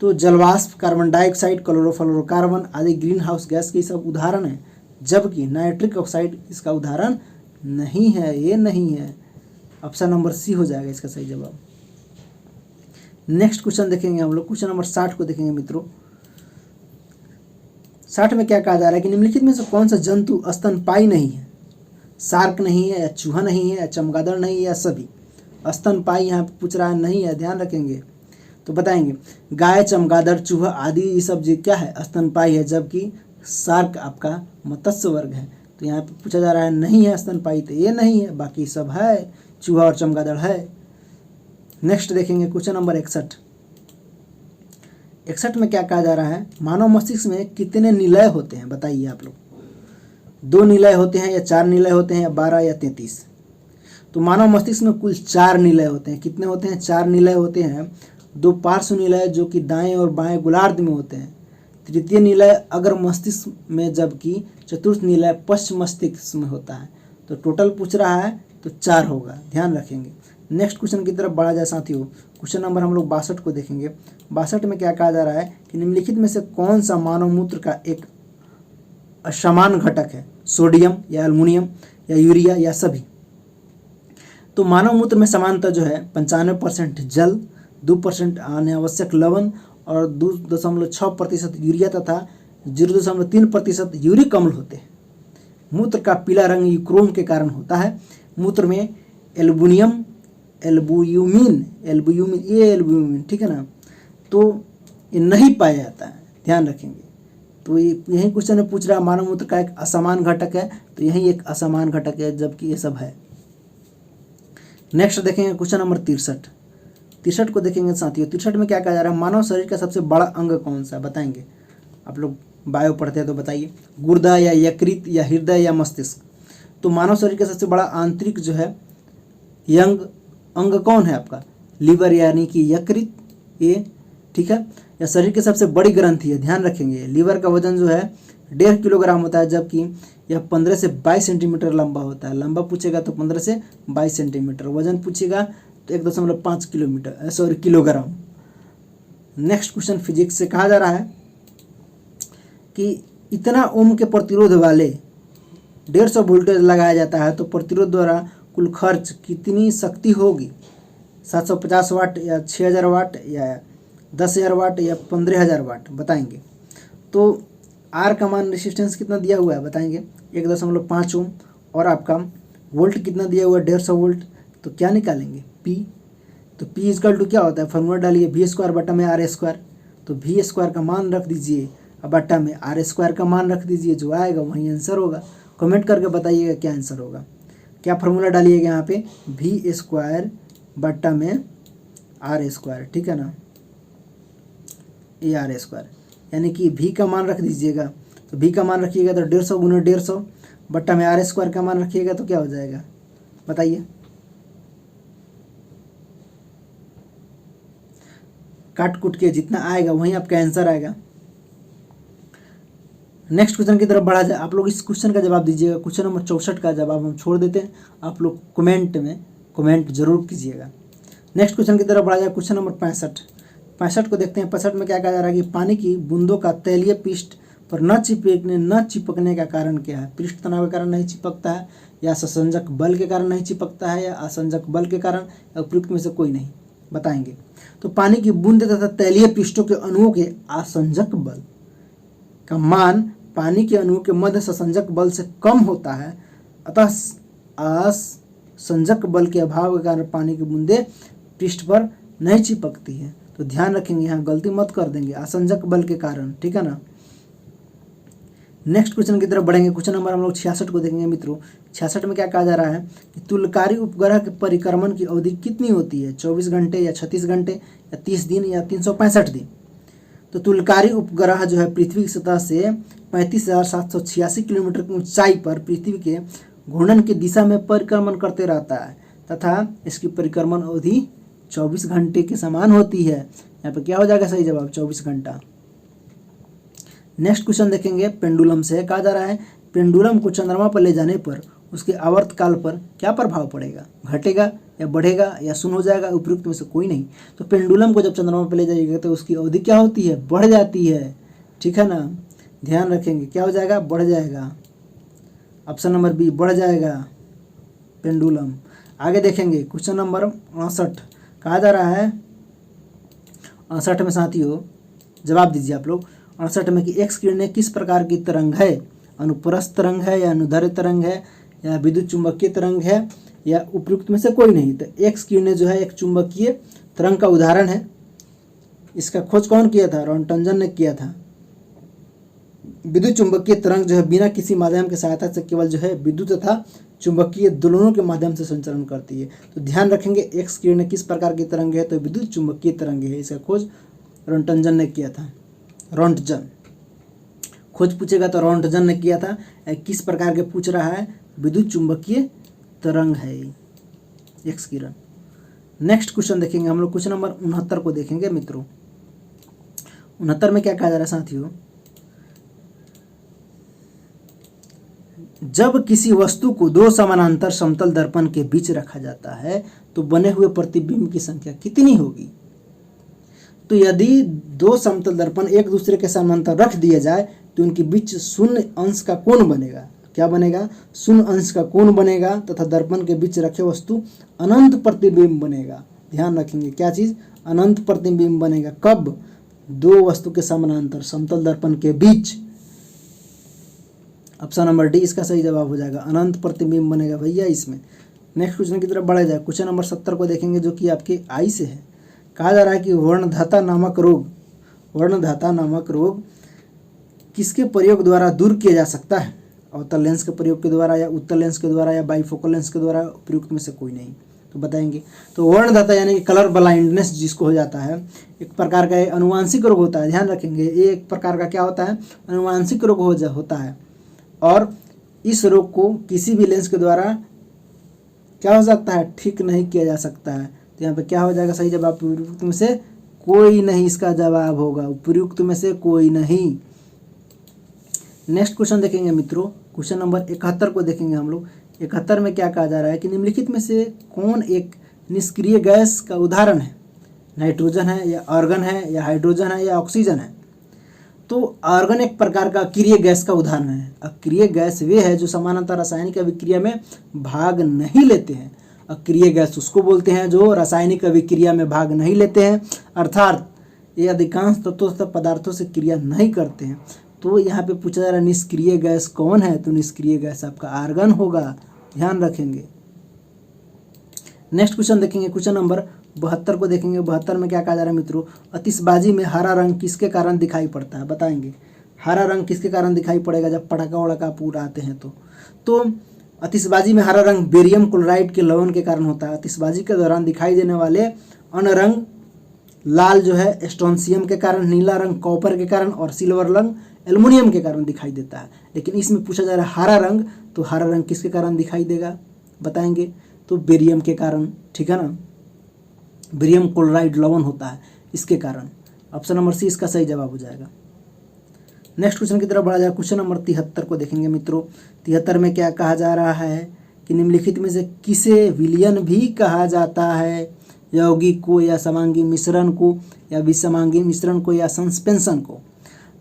तो जलवाष्प, कार्बन डाइऑक्साइड, क्लोरोफ्लोरोकार्बन आदि ग्रीन हाउस गैस के सब उदाहरण हैं, जबकि नाइट्रिक ऑक्साइड इसका उदाहरण नहीं है, ये नहीं है। ऑप्शन नंबर C हो जाएगा इसका सही जवाब। नेक्स्ट क्वेश्चन देखेंगे हम लोग, क्वेश्चन नंबर 60 को देखेंगे मित्रों। 60 में क्या कहा जा रहा है कि निम्नलिखित में से कौन सा जंतु स्तनपायी नहीं है। शार्क नहीं है या चूहा नहीं है या चमगादड़ नहीं है या सभी। स्तनपायी यहाँ पे पूछ रहा है नहीं है, ध्यान रखेंगे। तो बताएंगे गाय, चमगादड़, चूहा आदि ये सब जो क्या है स्तनपायी है, जबकि शार्क आपका मत्स्य वर्ग है। तो यहाँ पे पूछा जा रहा है नहीं है स्तनपायी, तो ये नहीं है, बाकी सब है, चूहा और चमगादड़ है। नेक्स्ट देखेंगे क्वेश्चन नंबर 61। 61 में क्या कहा जा रहा है, मानव मस्तिष्क में कितने निलय होते हैं बताइए आप लोग। 2 निलय होते हैं या 4 निलय होते हैं या 12 या 33। तो मानव मस्तिष्क में कुल 4 निलय होते हैं। कितने होते हैं? 4 निलय होते हैं। 2 पार्श्व निलय जो कि दाएं और बाएं गोलार्ध में होते हैं, तृतीय निलय अग्र मस्तिष्क में, जबकि चतुर्थ निलय पश्चिम मस्तिष्क में होता है। तो टोटल पूछ रहा है तो 4 होगा, ध्यान रखेंगे। नेक्स्ट क्वेश्चन की तरफ बढ़ा जाए साथियों, क्वेश्चन नंबर हम लोग 62 को देखेंगे। 62 में क्या कहा जा रहा है कि निम्नलिखित में से कौन सा मानव मूत्र का एक असमान घटक है, सोडियम या एल्युमिनियम या यूरिया या सभी। तो मानव मूत्र में समानता जो है 95% जल, 2% अनावश्यक लवण और 2.6% यूरिया तथा 0.3% यूरिक अम्ल होते हैं। मूत्र का पीला रंग यूक्रोम के कारण होता है। मूत्र में एल्बुमिन, एल्बुमिन ठीक है ना, तो ये नहीं पाया जाता है, ध्यान रखेंगे। तो यही क्वेश्चन में पूछ रहा है मानव मूत्र का एक असमान घटक है, तो यही एक असमान घटक है, जबकि ये सब है। नेक्स्ट देखेंगे क्वेश्चन नंबर 63 को देखेंगे साथियों। 63 में क्या कहा जा रहा है, मानव शरीर का सबसे बड़ा अंग कौन सा है बताएंगे। आप लोग बायो पढ़ते हैं तो बताइए, गुर्दा या यकृत या हृदय या मस्तिष्क। तो मानव शरीर का सबसे बड़ा आंतरिक जो है यंग अंग कौन है आपका, लीवर यानी कि यकृत, ये ठीक है। यह शरीर की सबसे बड़ी ग्रंथि है, ध्यान रखेंगे। लीवर का वजन जो है 1.5 किलोग्राम होता है, जबकि यह 15 से 22 सेंटीमीटर लंबा होता है। लंबा पूछेगा तो 15 से 22 सेंटीमीटर, वजन पूछेगा तो 1.5 किलोग्राम। नेक्स्ट क्वेश्चन फिजिक्स से कहा जा रहा है कि इतना ओम के प्रतिरोध वाले 150 वोल्टेज लगाया जाता है तो प्रतिरोध द्वारा कुल खर्च कितनी शक्ति होगी? 750 वाट या 6000 वाट या 10,000 वाट या 15,000 वाट, बताएंगे। तो आर का मान रेसिस्टेंस कितना दिया हुआ है बताएंगे, 1.5 ओम, और आपका वोल्ट कितना दिया हुआ है 150 वोल्ट। तो क्या निकालेंगे? पी। तो पी इजकल टू क्या होता है, फॉर्मूला डालिए, वी स्क्वायर बटा में आर स्क्वायर। तो वी स्क्वायर का मान रख दीजिए और बटा में आर स्क्वायर का मान रख दीजिए, जो आएगा वही आंसर होगा। कमेंट करके बताइएगा क्या आंसर होगा। क्या फॉर्मूला डालिएगा यहाँ पे, वी स्क्वायर बटा में आर स्क्वायर, ठीक है ना, ये आर स्क्वायर, यानी कि v का मान रख दीजिएगा। तो v का मान रखिएगा तो 150 गुना 150 बट्टा में आर स्क्वायर का मान रखिएगा तो क्या हो जाएगा बताइए। काट कुट के जितना आएगा वहीं आपका आंसर आएगा। नेक्स्ट क्वेश्चन की तरफ बढ़ा जाए। आप लोग इस क्वेश्चन का जवाब दीजिएगा। क्वेश्चन नंबर 64 का जवाब हम छोड़ देते हैं, आप लोग कमेंट में कमेंट जरूर कीजिएगा। नेक्स्ट क्वेश्चन की तरफ बढ़ा जाए। क्वेश्चन नंबर 65 को देखते हैं। 65 में क्या कहा जा रहा है कि पानी की बूंदों का तैलीय पृष्ठ पर न चिपकने का कारण क्या है? पृष्ठ तनाव के कारण नहीं चिपकता है, या संसंजक बल के कारण नहीं चिपकता है, या असंजक बल के कारण, या उपयुक्त में से कोई नहीं, बताएंगे। तो पानी की बूंदे तथा तैलीय पृष्ठों के अणुओं के आसंजक बल का मान पानी के अणुओं के मध्य संसंजक बल से कम होता है, अतः असंजक बल के अभाव के कारण पानी की बूंदे पृष्ठ पर नहीं चिपकती है। तो ध्यान रखेंगे, यहाँ गलती मत कर देंगे, असंजक बल के कारण, ठीक है ना। नेक्स्ट क्वेश्चन की तरफ बढ़ेंगे। क्वेश्चन नंबर हम लोग 66 को देखेंगे मित्रों। 66 में क्या कहा जा रहा है कि तुलकारी उपग्रह के परिक्रमण की अवधि कितनी होती है? 24 घंटे या 36 घंटे या 30 दिन या 365 दिन। तो तुलकारी उपग्रह जो है पृथ्वी की सतह से 35,786 किलोमीटर की ऊंचाई पर पृथ्वी के घूर्णन की दिशा में परिक्रमण करते रहता है तथा इसकी परिक्रमण अवधि 24 घंटे के समान होती है। यहाँ पे क्या हो जाएगा सही जवाब, 24 घंटा। नेक्स्ट क्वेश्चन देखेंगे। पेंडुलम से कहा जा रहा है पेंडुलम को चंद्रमा पर ले जाने पर उसके आवर्तकाल पर क्या प्रभाव पड़ेगा? घटेगा या बढ़ेगा या शून्य हो जाएगा? उपयुक्त में से कोई नहीं। तो पेंडुलम को जब चंद्रमा पर ले जाइएगा तो उसकी अवधि क्या होती है? बढ़ जाती है, ठीक है ना, ध्यान रखेंगे। क्या हो जाएगा? बढ़ जाएगा। ऑप्शन नंबर बी, बढ़ जाएगा पेंडुलम। आगे देखेंगे। क्वेश्चन नंबर 59 कहा जा रहा है 59 में साथियों जवाब दीजिए आप लोग। 68 में कि एक्स किरणें किस प्रकार की तरंग है? अनुप्रस्थ तरंग है या अनुदैर्ध्य तरंग है या विद्युत चुंबकीय तरंग है या उपयुक्त में से कोई नहीं। तो एक्स किरणें जो है एक चुंबकीय तरंग का उदाहरण है। इसका खोज कौन किया था? रोंटगन ने किया था। विद्युत चुंबकीय तरंग जो है बिना किसी माध्यम की सहायता से केवल जो है विद्युत तथा चुंबकीय दोनों के माध्यम से संचरण करती है। तो ध्यान रखेंगे एक्स किरणें किस प्रकार की तरंग है? तो विद्युत चुंबकीय तरंग है। इसका खोज रोंटगन ने किया था। रोंटगन खोज पूछेगा तो रोंटगन ने किया था। किस प्रकार के पूछ रहा है? विद्युत चुंबकीय तरंग है एक्स किरण। नेक्स्ट क्वेश्चन देखेंगे हम लोग। क्वेश्चन नंबर 69 को देखेंगे मित्रों। 69 में क्या कहा जा रहा है साथियों? जब किसी वस्तु को दो समानांतर समतल दर्पण के बीच रखा जाता है तो बने हुए प्रतिबिंब की संख्या कितनी होगी? तो यदि दो समतल दर्पण एक दूसरे के समानांतर रख दिए जाए तो उनके बीच शून्य अंश का कोण बनेगा। क्या बनेगा? शून्य अंश का कोण बनेगा तथा दर्पण के बीच रखे वस्तु अनंत प्रतिबिंब बनेगा। ध्यान रखेंगे क्या चीज? अनंत प्रतिबिंब बनेगा। कब? दो वस्तु के समानांतर समतल दर्पण के बीच। ऑप्शन नंबर डी इसका सही जवाब हो जाएगा, अनंत प्रतिबिंब बनेगा भैया इसमें। नेक्स्ट क्वेश्चन की तरफ बढ़ा जाए। क्वेश्चन नंबर 70 को देखेंगे जो कि आपके आई से है। कहा जा रहा है कि वर्णधाता नामक रोग किसके प्रयोग द्वारा दूर किया जा सकता है? अवतल लेंस के प्रयोग के द्वारा या उत्तल लेंस के द्वारा या बाइफोकल लेंस के द्वारा? उपयुक्त में से कोई नहीं, तो बताएंगे। तो वर्णधाता यानी कि कलर ब्लाइंडनेस जिसको हो जाता है, एक प्रकार का अनुवांशिक रोग होता है। ध्यान रखेंगे ये एक प्रकार का क्या होता है? अनुवांशिक रोग होता है। और इस रोग को किसी भी लेंस के द्वारा क्या हो सकता है? ठीक नहीं किया जा सकता है। तो यहाँ पे क्या हो जाएगा सही जवाब? उपयुक्त में से कोई नहीं इसका जवाब होगा, उपयुक्त में से कोई नहीं। नेक्स्ट क्वेश्चन देखेंगे मित्रों, क्वेश्चन नंबर 71 को देखेंगे हम लोग। 71 में क्या कहा जा रहा है कि निम्नलिखित में से कौन एक निष्क्रिय गैस का उदाहरण है? नाइट्रोजन है या आर्गन है या हाइड्रोजन है या ऑक्सीजन है? तो आर्गन एक प्रकार का अक्रिय गैस का उदाहरण है। अक्रिय गैस वे है जो समानांतर रासायनिक अभिक्रिया में भाग नहीं लेते हैं। अक्रिय गैस उसको बोलते हैं जो रासायनिक अभिक्रिया में भाग नहीं लेते हैं, अर्थात ये अधिकांश तत्वों तथा पदार्थों से क्रिया नहीं करते हैं। तो यहाँ पे पूछा जा रहा है निष्क्रिय गैस कौन है? तो निष्क्रिय गैस आपका आर्गन होगा, ध्यान रखेंगे। नेक्स्ट क्वेश्चन देखेंगे, क्वेश्चन नंबर 72 को देखेंगे। 72 में क्या कहा जा रहा है मित्रों? आतिशबाजी में हरा रंग किसके कारण दिखाई पड़ता है? बताएंगे हरा रंग किसके कारण दिखाई पड़ेगा जब पटाखा वड़ाका पूरा आते हैं? तो आतिशबाजी में हरा रंग बेरियम क्लोराइड के लवण के कारण होता है। आतिशबाजी के दौरान दिखाई देने वाले अन्य रंग लाल जो है स्ट्रोंशियम के कारण, नीला रंग कॉपर के कारण और सिल्वर रंग एल्युमिनियम के कारण दिखाई देता है। लेकिन इसमें पूछा जा रहा है हरा रंग, तो हरा रंग किसके कारण दिखाई देगा? बताएंगे तो बेरियम के कारण, ठीक है ना, बेरियम क्लोराइड लवण होता है इसके कारण। ऑप्शन नंबर सी इसका सही जवाब हो जाएगा। नेक्स्ट क्वेश्चन की तरफ बढ़ा जाए, क्वेश्चन नंबर 73 को देखेंगे मित्रों। 73 में क्या कहा जा रहा है कि निम्नलिखित में से किसे विलयन भी कहा जाता है? यौगिक को या समांगी मिश्रण को या विसमांगी मिश्रण को या सस्पेंशन को?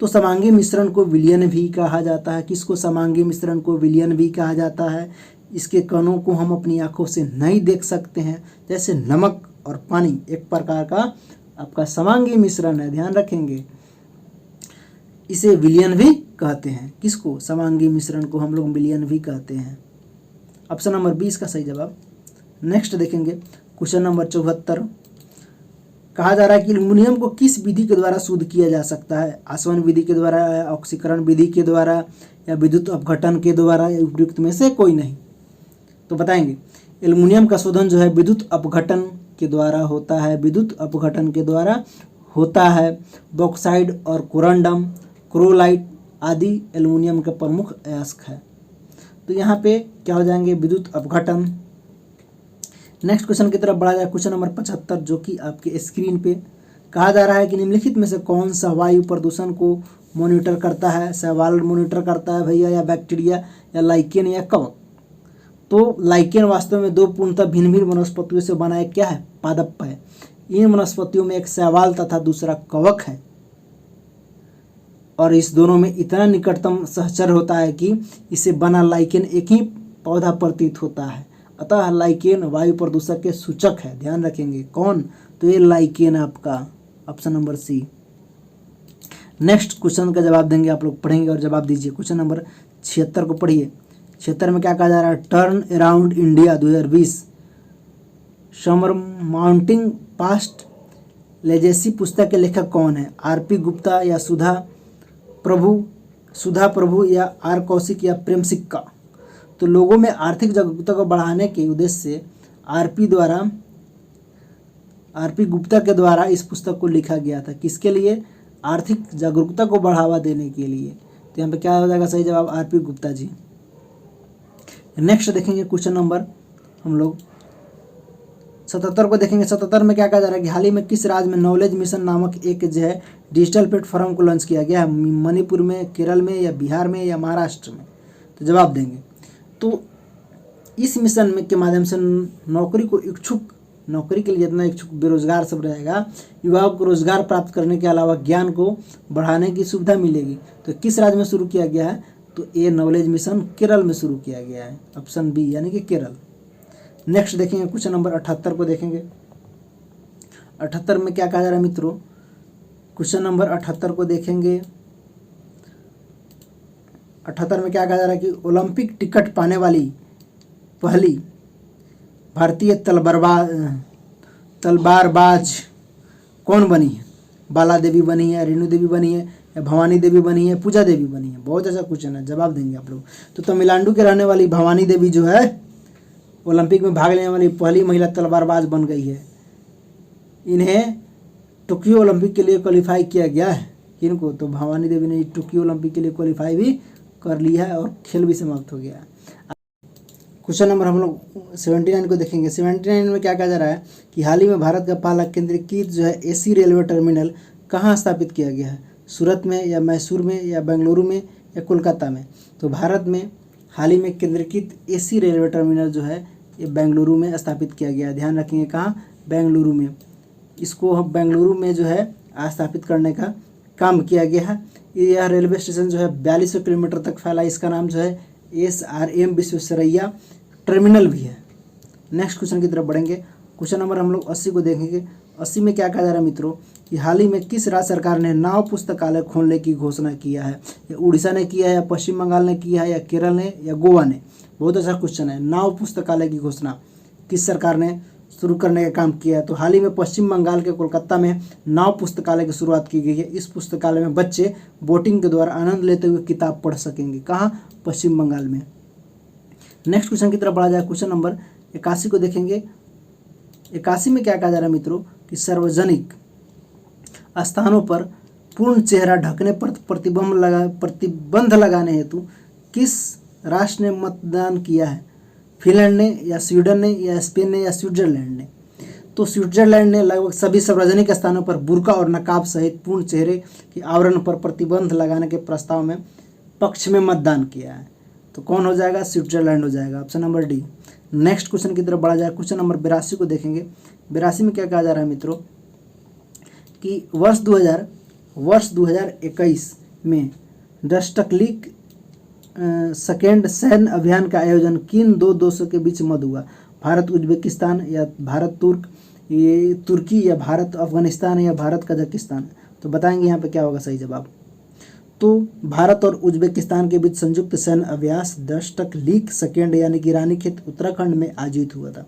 तो समांगी मिश्रण को विलयन भी कहा जाता है। किसको समांगी मिश्रण को विलयन भी कहा जाता है? इसके कणों को हम अपनी आंखों से नहीं देख सकते हैं। जैसे नमक और पानी एक प्रकार का आपका समांगी मिश्रण है, ध्यान रखेंगे। इसे विलयन भी कहते हैं। किसको? समांगी मिश्रण को हम लोग विलयन भी कहते हैं। ऑप्शन नंबर 20 का सही जवाब। नेक्स्ट देखेंगे क्वेश्चन नंबर 74। कहा जा रहा है कि एल्युमिनियम को किस विधि के द्वारा शुद्ध किया जा सकता है? आसवन विधि के द्वारा, ऑक्सीकरण विधि के द्वारा या विद्युत अपघटन के द्वारा? उपयुक्त में से कोई नहीं। तो बताएंगे एल्युमिनियम का शोधन जो है विद्युत अपघटन के द्वारा होता है। विद्युत अपघटन के द्वारा होता है। बॉक्साइड और कोरंडम, क्रोलाइट आदि एल्युमिनियम के प्रमुख अयस्क है। तो यहाँ पे क्या हो जाएंगे? विद्युत अपघटन। नेक्स्ट क्वेश्चन की तरफ बढ़ा जाए, क्वेश्चन नंबर 75 जो कि आपके स्क्रीन पे कहा जा रहा है कि निम्नलिखित में से कौन सा वायु प्रदूषण को मॉनिटर करता है? शैवाल मॉनिटर करता है भैया, या बैक्टीरिया, या लाइकेन, या कवक? तो लाइकेन वास्तव में दो पूर्णतः भिन्न भिन्न वनस्पतियों से बना एक क्या है? पादप है। इन वनस्पतियों में एक शैवाल तथा दूसरा कवक है और इस दोनों में इतना निकटतम सहचर होता है कि इसे बना लाइकेन एक ही पौधा प्रतीत होता है। अतः लाइकेन वायु प्रदूषक के सूचक है, ध्यान रखेंगे। कौन? तो ये लाइकेन आपका option number C. Next question का जवाब देंगे, आप लोग पढ़ेंगे और जवाब दीजिए। क्वेश्चन नंबर 76 को पढ़िए। 76 में क्या कहा जा रहा है? Turn around India 2020 summer mounting past legacy पुस्तक के लेखक कौन है? आरपी गुप्ता या सुधा प्रभु या आर कौशिक या प्रेम सिक्का? तो लोगों में आर्थिक जागरूकता को बढ़ाने के उद्देश्य से आरपी गुप्ता के द्वारा इस पुस्तक को लिखा गया था। किसके लिए? आर्थिक जागरूकता को बढ़ावा देने के लिए। तो यहाँ पे क्या हो जाएगा सही जवाब? आरपी गुप्ता जी। नेक्स्ट देखेंगे क्वेश्चन नंबर हम लोग 77 को देखेंगे। 77 में क्या कहा जा रहा है कि हाल ही में किस राज्य में नॉलेज मिशन नामक एक जो है डिजिटल प्लेटफॉर्म को लॉन्च किया गया है? मणिपुर में, केरल में, या बिहार में, या महाराष्ट्र में? तो जवाब देंगे। तो इस मिशन में के माध्यम से नौकरी के लिए जितना इच्छुक बेरोजगार सब रहेगा, युवाओं को रोजगार प्राप्त करने के अलावा ज्ञान को बढ़ाने की सुविधा मिलेगी। तो किस राज्य में शुरू किया गया है? तो ये नॉलेज मिशन केरल में शुरू किया गया है, ऑप्शन बी यानी कि केरल। नेक्स्ट देखेंगे क्वेश्चन नंबर 78 को देखेंगे। 78 में क्या कहा जा रहा है मित्रों? क्वेश्चन नंबर 78 को देखेंगे। 78 में क्या कहा जा रहा है कि ओलंपिक टिकट पाने वाली पहली भारतीय तलवारबाज कौन बनी है? बाला देवी बनी है, रेणु देवी बनी है, या भवानी देवी बनी है, पूजा देवी बनी है? बहुत अच्छा क्वेश्चन है, जवाब देंगे आप लोग। तो तमिलनाडु के रहने वाली भवानी देवी जो है ओलंपिक में भाग लेने वाली पहली महिला तलवारबाज बन गई है। इन्हें टोक्यो ओलंपिक के लिए क्वालिफाई किया गया है। किनको? तो भवानी देवी ने टोक्यो ओलंपिक के लिए क्वालिफाई भी कर लिया है और खेल भी समाप्त हो गया है। क्वेश्चन नंबर हम लोग 79 को देखेंगे। 79 में क्या कहा जा रहा है कि हाल ही में भारत का पहला केंद्रीकृत जो है एसी रेलवे टर्मिनल कहाँ स्थापित किया गया है? सूरत में या मैसूर में या बेंगलुरु में या कोलकाता में? तो भारत में हाल ही में केंद्रीकृत एसी रेलवे टर्मिनल जो है ये बेंगलुरु में स्थापित किया गया है। ध्यान रखेंगे कहाँ? बेंगलुरु में। इसको हम बेंगलुरु में जो है स्थापित करने का काम किया गया है। यह रेलवे स्टेशन जो है 4200 किलोमीटर तक फैला। इसका नाम जो है SRM विश्वेश्वरैया टर्मिनल भी है। नेक्स्ट क्वेश्चन की तरफ बढ़ेंगे। क्वेश्चन नंबर हम लोग 80 को देखेंगे। 80 में क्या कहा जा रहा है मित्रों कि हाल ही में किस राज्य सरकार ने नाव पुस्तकालय खोलने की घोषणा किया है? या उड़ीसा ने किया है, या पश्चिम बंगाल ने किया है, या केरल ने, या गोवा ने? बहुत अच्छा क्वेश्चन है। नाव पुस्तकालय की घोषणा किस सरकार ने शुरू करने का काम किया है? तो हाल ही में पश्चिम बंगाल के कोलकाता में नाव पुस्तकालय की शुरुआत की गई है। इस पुस्तकालय में बच्चे बोटिंग के द्वारा आनंद लेते हुए किताब पढ़ सकेंगे। कहाँ? पश्चिम बंगाल में। नेक्स्ट क्वेश्चन की तरफ बढ़ा जाए। क्वेश्चन नंबर 81 को देखेंगे। 81 में क्या कहा जा रहा है मित्रों कि सार्वजनिक स्थानों पर पूर्ण चेहरा ढकने पर प्रतिबंध लगाने हेतु किस राष्ट्र ने मतदान किया है? फिनलैंड ने, या स्वीडन ने, या स्पेन ने, या स्विट्जरलैंड ने? तो स्विट्जरलैंड ने लगभग सभी सार्वजनिक स्थानों पर बुर्का और नकाब सहित पूर्ण चेहरे के आवरण पर प्रतिबंध लगाने के प्रस्ताव में पक्ष में मतदान किया है। तो कौन हो जाएगा? स्विट्जरलैंड हो जाएगा। Option number D. Next question की तरफ बढ़ा जाए। क्वेश्चन नंबर 82 को देखेंगे। 82 में क्या कहा जा रहा है मित्रों कि वर्ष 2021 में डस्टक्लिक सेकेंड सैन्य अभियान का आयोजन किन दो देशों के बीच मध्य हुआ? भारत उज्बेकिस्तान, या भारत तुर्की, या भारत अफगानिस्तान, या भारत कजाकिस्तान? तो बताएंगे यहाँ पे क्या होगा सही जवाब। तो भारत और उज्बेकिस्तान के बीच संयुक्त सैन्य अभ्यास डस्टक्लिक सेकेंड यानी कि रानीखेत उत्तराखंड में आयोजित हुआ था।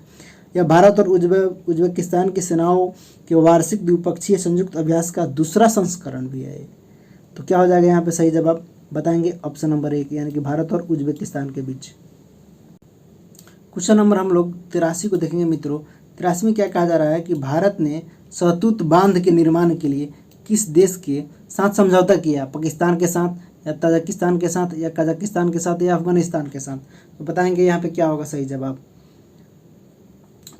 यह भारत और उज्बेकिस्तान की सेनाओं के वार्षिक द्विपक्षीय संयुक्त अभ्यास का दूसरा संस्करण भी है। तो क्या हो जाएगा यहाँ पे सही जवाब? बताएंगे ऑप्शन नंबर 1 यानी कि भारत और उज्बेकिस्तान के बीच। क्वेश्चन नंबर हम लोग 83 को देखेंगे मित्रों। 83 में क्या कहा जा रहा है कि भारत ने सहतूत बांध के निर्माण के लिए किस देश के साथ समझौता किया? पाकिस्तान के साथ, या ताजिकिस्तान के साथ, या कजाकिस्तान के साथ, या अफगानिस्तान के साथ? तो बताएंगे यहाँ पे क्या होगा सही जवाब।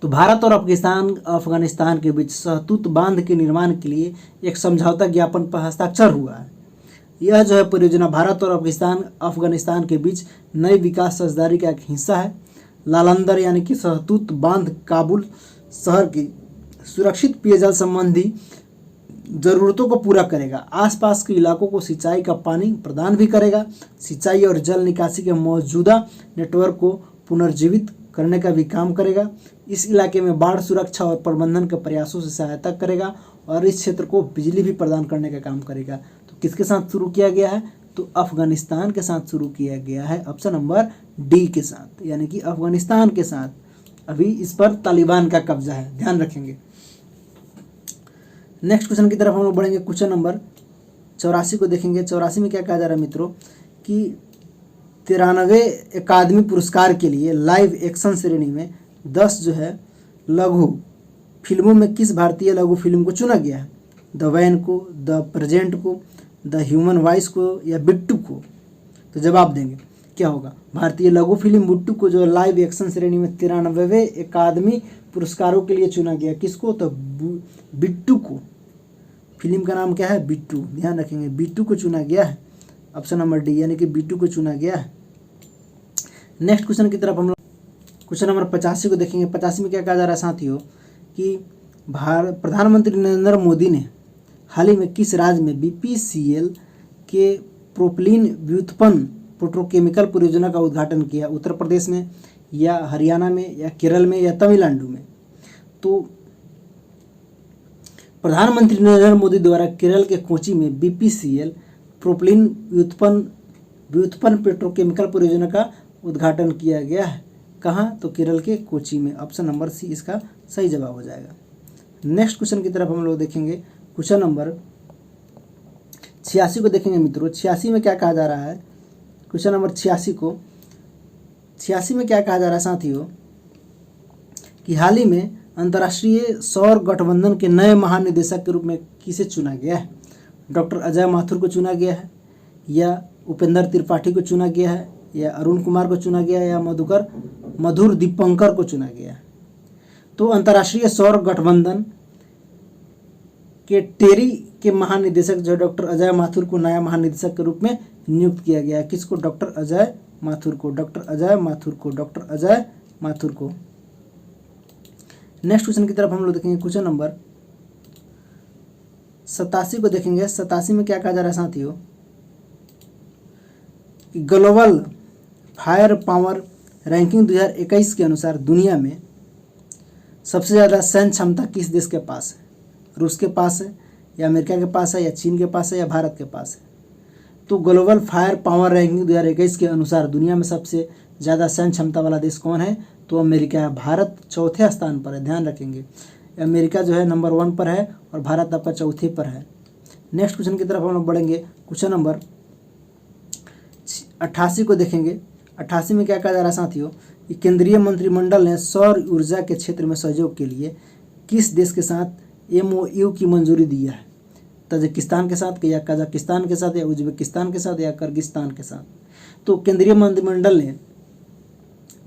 तो भारत और अफगानिस्तान के बीच सहतूत बांध के निर्माण के लिए एक समझौता ज्ञापन पर हस्ताक्षर हुआ है। यह जो है परियोजना भारत और अफगानिस्तान के बीच नई विकास साझेदारी का एक हिस्सा है। लालंदर यानी कि सहतूत बांध काबुल शहर की सुरक्षित पेयजल संबंधी ज़रूरतों को पूरा करेगा। आसपास के इलाकों को सिंचाई का पानी प्रदान भी करेगा। सिंचाई और जल निकासी के मौजूदा नेटवर्क को पुनर्जीवित करने का भी काम करेगा। इस इलाके में बाढ़ सुरक्षा और प्रबंधन के प्रयासों से सहायता करेगा और इस क्षेत्र को बिजली भी प्रदान करने का काम करेगा। तो किसके साथ शुरू किया गया है? तो अफगानिस्तान के साथ शुरू किया गया है। ऑप्शन नंबर डी के साथ, यानी कि अफगानिस्तान के साथ। अभी इस पर तालिबान का कब्जा है, ध्यान रखेंगे। नेक्स्ट क्वेश्चन की तरफ हम लोग बढ़ेंगे। क्वेश्चन नंबर 84 को देखेंगे। 84 में क्या कहा जा रहा है मित्रों कि 93वें अकादमी पुरस्कार के लिए लाइव एक्शन श्रेणी में 10 जो है लघु फिल्मों में किस भारतीय लघु फिल्म को चुना गया है? द वैन को, द प्रेजेंट को, द ह्यूमन वॉइस को, या बिट्टू को? तो जवाब देंगे क्या होगा। भारतीय लघु फिल्म बिट्टू को जो लाइव एक्शन श्रेणी में 93वें अकादमी पुरस्कारों के लिए चुना गया। किसको? तो बिट्टू को। फिल्म का नाम क्या है? बिट्टू। ध्यान रखेंगे, बिट्टू को चुना गया है। ऑप्शन नंबर डी यानी कि बिट्टू को चुना गया है। नेक्स्ट क्वेश्चन की तरफ हम लोग क्वेश्चन नंबर 85 को देखेंगे। 85 में क्या कहा जा रहा है साथियों कि प्रधानमंत्री नरेंद्र मोदी ने हाल ही में किस राज्य में BPCL के प्रोपिलीन व्युत्पन्न पेट्रोकेमिकल परियोजना का उद्घाटन किया? उत्तर प्रदेश में, या हरियाणा में, या केरल में, या तमिलनाडु में? तो प्रधानमंत्री नरेंद्र मोदी द्वारा केरल के कोची में BPCL प्रोपिलीन व्युत्पन्न पेट्रोकेमिकल परियोजना का उद्घाटन किया गया है। कहाँ? तो केरल के कोची में। ऑप्शन नंबर सी इसका सही जवाब हो जाएगा। नेक्स्ट क्वेश्चन की तरफ हम लोग देखेंगे। क्वेश्चन नंबर 86 को देखेंगे मित्रों। 86 में क्या कहा जा रहा है? क्वेश्चन नंबर 86 में क्या कहा जा रहा है साथियों कि हाल ही में अंतर्राष्ट्रीय सौर गठबंधन के नए महानिदेशक के रूप में किसे चुना गया है? डॉक्टर अजय माथुर को चुना गया है, या उपेंद्र त्रिपाठी को चुना गया है, या अरुण कुमार को चुना गया है, या मधुकर मधुर दीपंकर को चुना गया। तो अंतर्राष्ट्रीय सौर गठबंधन के टेरी के महानिदेशक जो डॉक्टर अजय माथुर को नया महानिदेशक के रूप में नियुक्त किया गया। किसको? डॉक्टर अजय माथुर को, डॉक्टर अजय माथुर को, डॉक्टर अजय माथुर को। नेक्स्ट क्वेश्चन की तरफ हम लोग देखेंगे। क्वेश्चन नंबर 87 को देखेंगे। 87 में क्या कहा जा रहा है साथियों? ग्लोबल फायर पावर रैंकिंग 2021 के अनुसार दुनिया में सबसे ज़्यादा सैन्य क्षमता किस देश के पास है? रूस के पास है, या अमेरिका के पास है, या चीन के पास है, या भारत के पास है? तो ग्लोबल फायर पावर रैंकिंग 2021 के अनुसार दुनिया में सबसे ज़्यादा सैन्य क्षमता वाला देश कौन है? तो अमेरिका है। भारत चौथे स्थान पर है, ध्यान रखेंगे। अमेरिका जो है नंबर 1 पर है और भारत आपका चौथे पर है। नेक्स्ट क्वेश्चन की तरफ हम लोग बढ़ेंगे। क्वेश्चन नंबर 88 को देखेंगे। 88 में क्या कहा जा रहा है साथियों? कि केंद्रीय मंत्रिमंडल ने सौर ऊर्जा के क्षेत्र में सहयोग के लिए किस देश के साथ MOU की मंजूरी दी है? तजाकिस्तान के साथ, या कजाकिस्तान के साथ, या उज्बेकिस्तान के साथ, या किर्गिस्तान के साथ? तो केंद्रीय मंत्रिमंडल ने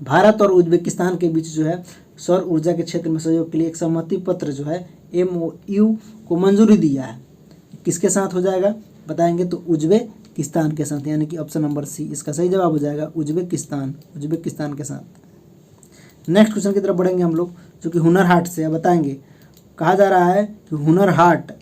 भारत और उज्बेकिस्तान के बीच जो है सौर ऊर्जा के क्षेत्र में सहयोग के लिए एक सहमति पत्र जो है MOU को मंजूरी दिया है। किसके साथ हो जाएगा बताएंगे? तो उज्बेकिस्तान के साथ, यानी कि ऑप्शन नंबर सी इसका सही जवाब हो जाएगा, उज्बेकिस्तान, उज्बेकिस्तान के साथ। नेक्स्ट क्वेश्चन की तरफ बढ़ेंगे हम लोग, जो कि हुनर हाट से बताएंगे। कहा जा रहा है कि हुनर हाट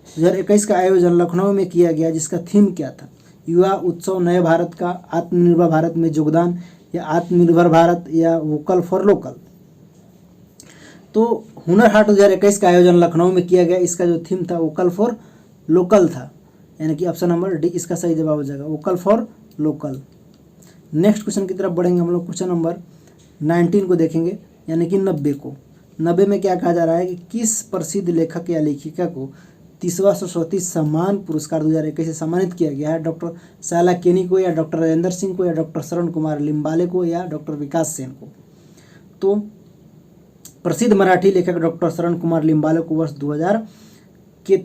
2021 का आयोजन लखनऊ में किया गया, जिसका थीम क्या था? युवा उत्सव, नए भारत का, आत्मनिर्भर भारत में योगदान, या आत्मनिर्भर भारत, या वोकल फॉर लोकल? तो हुनर हाट 2021 का आयोजन लखनऊ में किया गया। इसका जो थीम था वोकल फॉर लोकल था, यानी कि ऑप्शन नंबर डी इसका सही जवाब हो जाएगा, vocal for local. Next question की तरफ बढ़ेंगे हम लोग। क्वेश्चन नंबर 19 को देखेंगे, यानी कि 90 को। 90 में क्या कहा जा रहा है कि किस प्रसिद्ध लेखक या लेखिका को 30वां सरस्वती सम्मान पुरस्कार 2021 से सम्मानित किया गया है? डॉक्टर सायला केनी को, या डॉक्टर राजेंद्र सिंह को, या डॉक्टर शरण कुमार लिम्बाले को, या डॉक्टर विकास सेन को? तो प्रसिद्ध मराठी लेखक डॉक्टर शरण कुमार लिम्बाले को वर्ष 2000 के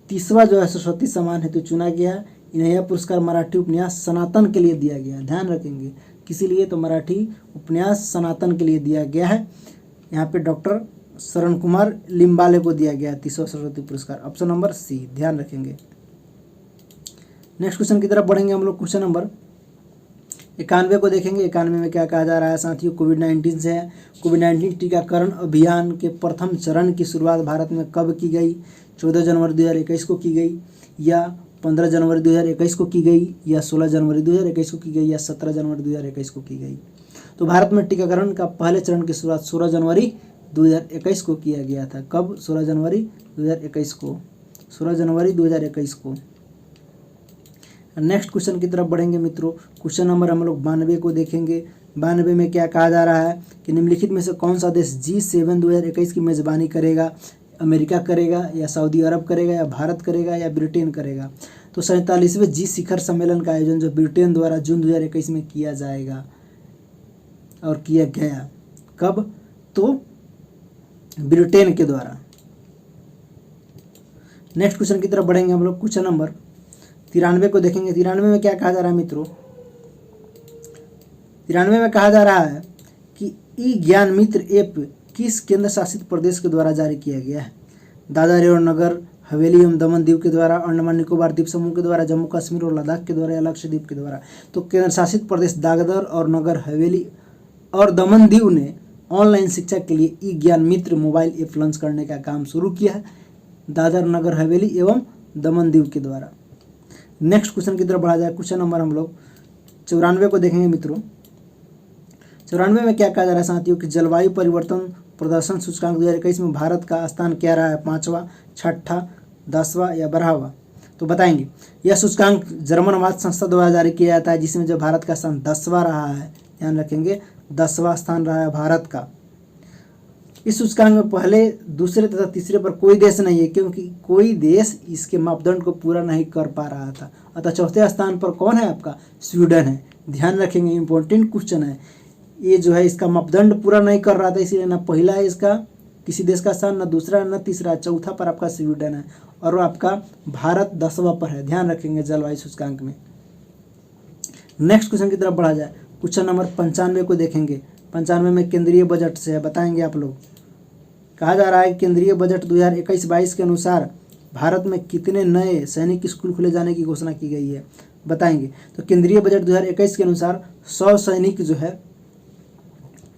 30वां जो है सरस्वती सम्मान हेतु चुना गया है। इन्हें यह पुरस्कार मराठी उपन्यास सनातन के लिए दिया गया है। ध्यान रखेंगे, किसी लिए? तो मराठी उपन्यास सनातन के लिए दिया गया है। यहाँ पे डॉक्टर शरण कुमार लिम्बाले को दिया गया 30वां सरस्वती पुरस्कार, ऑप्शन नंबर सी, ध्यान रखेंगे। नेक्स्ट क्वेश्चन की तरफ बढ़ेंगे हम लोग। क्वेश्चन नंबर 91 को देखेंगे। 91 में क्या कहा जा रहा है साथियों? कोविड-19 से है। कोविड-19 टीकाकरण अभियान के प्रथम चरण की शुरुआत भारत में कब की गई? 14 जनवरी 2021 को की गई, या 15 जनवरी 2021 को की गई, या 16 जनवरी 2021 को की गई, या 17 जनवरी 2021 को की गई? तो भारत में टीकाकरण का पहले चरण की शुरुआत 16 जनवरी 2021 को किया गया था। कब? 16 जनवरी 2021 को, 16 जनवरी 2021 को। नेक्स्ट क्वेश्चन की तरफ बढ़ेंगे मित्रों। क्वेश्चन नंबर हम लोग 92 को देखेंगे। 92 में क्या कहा जा रहा है कि निम्नलिखित में से कौन सा देश G7 2021 की मेज़बानी करेगा? अमेरिका करेगा, या सऊदी अरब करेगा, या भारत करेगा, या ब्रिटेन करेगा? तो 47वें जी शिखर सम्मेलन का आयोजन जो ब्रिटेन द्वारा जून 2021 में किया जाएगा और किया गया। कब? तो ब्रिटेन के द्वारा। नेक्स्ट क्वेश्चन की तरफ बढ़ेंगे हम लोग। क्वेश्चन नंबर 93 को देखेंगे। 93 में क्या कहा जा रहा है मित्रों? 93 में कहा जा रहा है कि ई ज्ञान मित्र ऐप किस केंद्र शासित प्रदेश के द्वारा जारी किया गया है? दादर और नगर हवेली एवं दमन द्वीप के द्वारा, अंडमान निकोबार द्वीप समूह के द्वारा, जम्मू कश्मीर और लद्दाख के द्वारा, या लक्षद्वीप के द्वारा? तो केंद्र शासित प्रदेश दादर और नगर हवेली और दमन दीव ने ऑनलाइन शिक्षा के लिए ई ज्ञान मित्र मोबाइल ऐप लॉन्च करने का काम शुरू किया है, दादर नगर हवेली एवं दमन दीव के द्वारा। नेक्स्ट क्वेश्चन की तरफ बढ़ा जाए। क्वेश्चन नंबर हम लोग 94 को देखेंगे मित्रों। 94 में क्या कहा जा रहा है साथियों कि जलवायु परिवर्तन प्रदर्शन सूचकांक 2021 में भारत का स्थान क्या रहा है? 5वां, 6ठा, 10वां, या 12वां? तो बताएंगे। यह सूचकांक जर्मन आवाज संस्था द्वारा जारी किया जाता है, जिसमें जो भारत का स्थान 10वां रहा है। ध्यान रखेंगे, 10वां स्थान रहा है भारत का। इस सूचकांक में पहले, दूसरे तथा तीसरे पर कोई देश नहीं है, क्योंकि कोई देश इसके मापदंड को पूरा नहीं कर पा रहा था। अतः चौथे स्थान पर कौन है? आपका स्वीडन है। ध्यान रखेंगे, इंपॉर्टेंट क्वेश्चन है। ये जो है इसका मापदंड पूरा नहीं कर रहा था, इसीलिए ना पहला है इसका किसी देश का स्थान, न दूसरा, न तीसरा, चौथा पर आपका स्वीडन है, और आपका भारत 10वां पर है। ध्यान रखेंगे जलवायु सूचकांक में। नेक्स्ट क्वेश्चन की तरफ बढ़ा जाए। क्वेश्चन नंबर 95 को देखेंगे। 95 में केंद्रीय बजट से है, बताएंगे आप लोग। कहा जा रहा है केंद्रीय बजट 2021-22 के अनुसार भारत में कितने नए सैनिक स्कूल खुले जाने की घोषणा की गई है, बताएंगे। तो केंद्रीय बजट 2021 के अनुसार 100 सैनिक जो है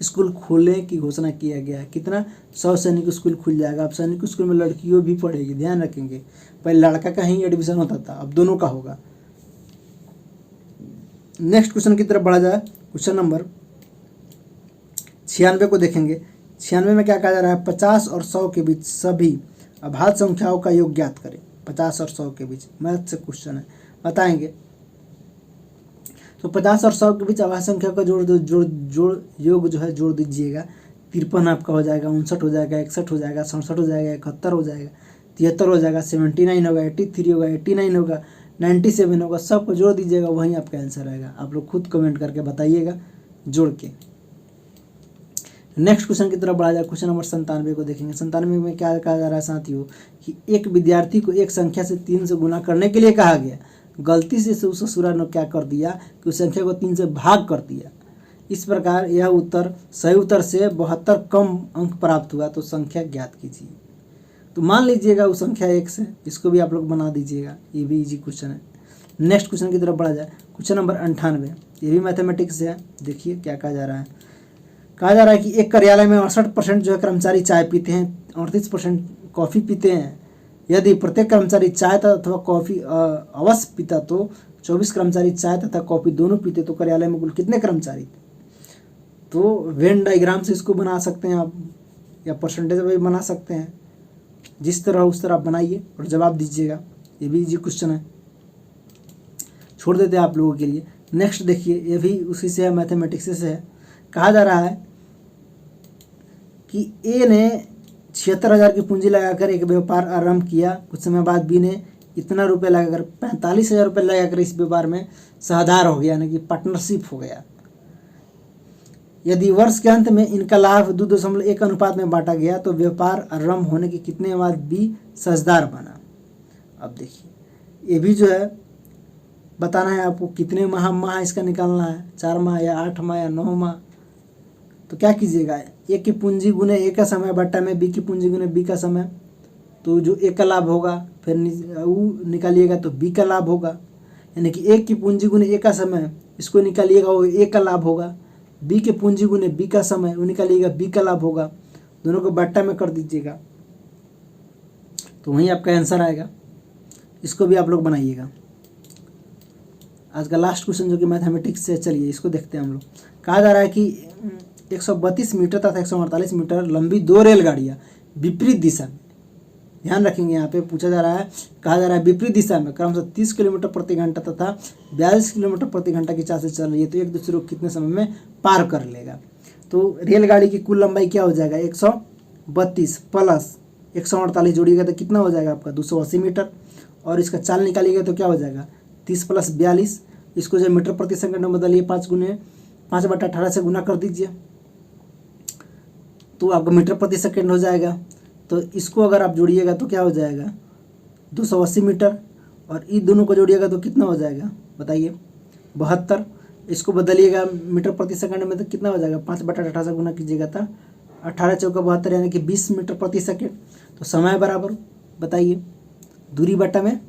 स्कूल खोलने की घोषणा किया गया है। कितना? 100 सैनिक स्कूल खुल जाएगा। अब सैनिक स्कूल में लड़कियों भी पढ़ेगी, ध्यान रखेंगे। पहले लड़का का ही एडमिशन होता था, अब दोनों का होगा। नेक्स्ट क्वेश्चन की तरफ बढ़ा जाए। क्वेश्चन नंबर 96 को देखेंगे। 96 में क्या कहा जा रहा है? 50 और 100 के बीच सभी अभाज्य संख्याओं का योग ज्ञात करें। 50 और 100 के बीच मैथ से क्वेश्चन है, बताएंगे। तो 50 और 100 के बीच अभाज्य संख्या का योग जो है जोड़ दीजिएगा। 53 आपका हो जाएगा, 59 हो जाएगा, 61 हो जाएगा, 67 हो जाएगा, 71 हो जाएगा, 73 हो जाएगा, 79 होगा, 83 होगा, 89 होगा, 97 होगा। सबको जोड़ दीजिएगा, वहीं आपका आंसर आएगा। आप लोग खुद कमेंट करके बताइएगा जोड़ के। नेक्स्ट क्वेश्चन की तरफ बढ़ा जाए। क्वेश्चन नंबर 97 को देखेंगे। 97 में क्या कहा जा रहा है साथियों कि एक विद्यार्थी को एक संख्या से 3 से गुना करने के लिए कहा गया, गलती से उस ससुरा ने क्या कर दिया कि उस संख्या को 3 से भाग कर दिया। इस प्रकार यह उत्तर सही उत्तर से 72 कम अंक प्राप्त हुआ, तो संख्या ज्ञात कीजिए। तो मान लीजिएगा उस संख्या 1 से, इसको भी आप लोग बना दीजिएगा, ये भी इजी क्वेश्चन है। नेक्स्ट क्वेश्चन की तरफ बढ़ा जाए। क्वेश्चन नंबर 98, ये भी मैथमेटिक्स से है। देखिए क्या कहा जा रहा है। कहा जा रहा है कि एक कार्यालय में 68% जो है कर्मचारी चाय पीते हैं, 38% कॉफ़ी पीते हैं। यदि प्रत्येक कर्मचारी चाय अथवा कॉफ़ी अवश्य पीता तो 24 कर्मचारी चाय तथा कॉफ़ी दोनों पीते, तो कार्यालय में कुल कितने कर्मचारी थे? तो वेन डायग्राम से इसको बना सकते हैं आप, या परसेंटेज भी बना सकते हैं। जिस तरह उस तरह आप बनाइए और जवाब दीजिएगा। ये भी इजी क्वेश्चन है, छोड़ देते हैं आप लोगों के लिए। नेक्स्ट देखिए, ये भी उसी से है, मैथमेटिक्स से है। कहा जा रहा है कि ए ने 76,000 की पूंजी लगाकर एक व्यापार आरंभ किया। कुछ समय बाद बी ने इतना रुपये लगाकर 45,000 रुपये लगाकर इस व्यापार में साझेदार हो गया, यानी कि पार्टनरशिप हो गया। यदि वर्ष के अंत में इनका लाभ 2.1 अनुपात में बांटा गया तो व्यापार आरंभ होने के कितने बाद बी साझेदार बना। अब देखिए, ये भी जो है बताना है आपको कितने माह इसका निकालना है, 4 माह या 8 माह या 9 माह। तो क्या कीजिएगा, ए की पूंजी गुने ए का समय बट्टा में बी की पूंजी गुने बी का समय, तो जो ए का लाभ होगा फिर निकालिएगा तो बी का लाभ होगा। यानी कि ए की पूंजी गुने ए का समय, इसको निकालिएगा वो ए का लाभ होगा। बी के पूंजी गुने बी का समय, वो निकालिएगा बी का लाभ होगा। दोनों को बट्टा में कर दीजिएगा तो वहीं आपका आंसर आएगा। इसको भी आप लोग बनाइएगा। आज का लास्ट क्वेश्चन जो कि मैथमेटिक्स से, चलिए इसको देखते हैं हम लोग। कहा जा रहा है कि 132 मीटर तथा 148 मीटर लंबी 2 रेलगाड़ियाँ विपरीत दिशा में, ध्यान रखेंगे यहाँ पे पूछा जा रहा है, कहा जा रहा है विपरीत दिशा में क्रमशः 30 किलोमीटर प्रति घंटा तथा 42 किलोमीटर प्रति घंटा की चाल से चल रही है, तो एक दूसरे को कितने समय में पार कर लेगा। तो रेलगाड़ी की कुल लंबाई क्या हो जाएगा, 132 प्लस 148 जोड़िएगा तो कितना हो जाएगा आपका 280 मीटर। और इसका चाल निकालिएगा तो क्या हो जाएगा 30 प्लस 42, इसको जो मीटर प्रति सेकंड में बदलिए 5/18 से गुना कर दीजिए तो आपका मीटर प्रति सेकंड हो जाएगा। तो इसको अगर आप जोड़िएगा तो क्या हो जाएगा 280 मीटर, और इन दोनों को जोड़िएगा तो कितना हो जाएगा बताइए 72। इसको बदलिएगा मीटर प्रति सेकंड में तो कितना हो जाएगा 5/18 से गुना कीजिएगा तो 18 चौका 72 यानी कि 20 मीटर प्रति सेकंड। तो समय बराबर बताइए दूरी बट्टा में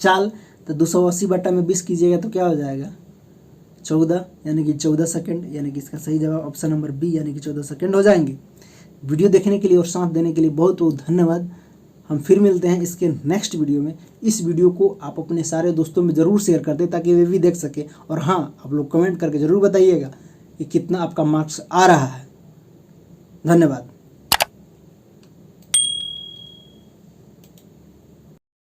चाल, तो 280 बट्टा में 20 कीजिएगा तो क्या हो जाएगा 14, यानी कि 14 सेकंड। यानी कि इसका सही जवाब ऑप्शन नंबर बी यानी कि 14 सेकंड हो जाएंगे। वीडियो देखने के लिए और साथ देने के लिए बहुत बहुत धन्यवाद। हम फिर मिलते हैं इसके नेक्स्ट वीडियो में। इस वीडियो को आप अपने सारे दोस्तों में ज़रूर शेयर कर दें ताकि वे भी देख सकें। और हाँ, आप लोग कमेंट करके ज़रूर बताइएगा कि कितना आपका मार्क्स आ रहा है। धन्यवाद।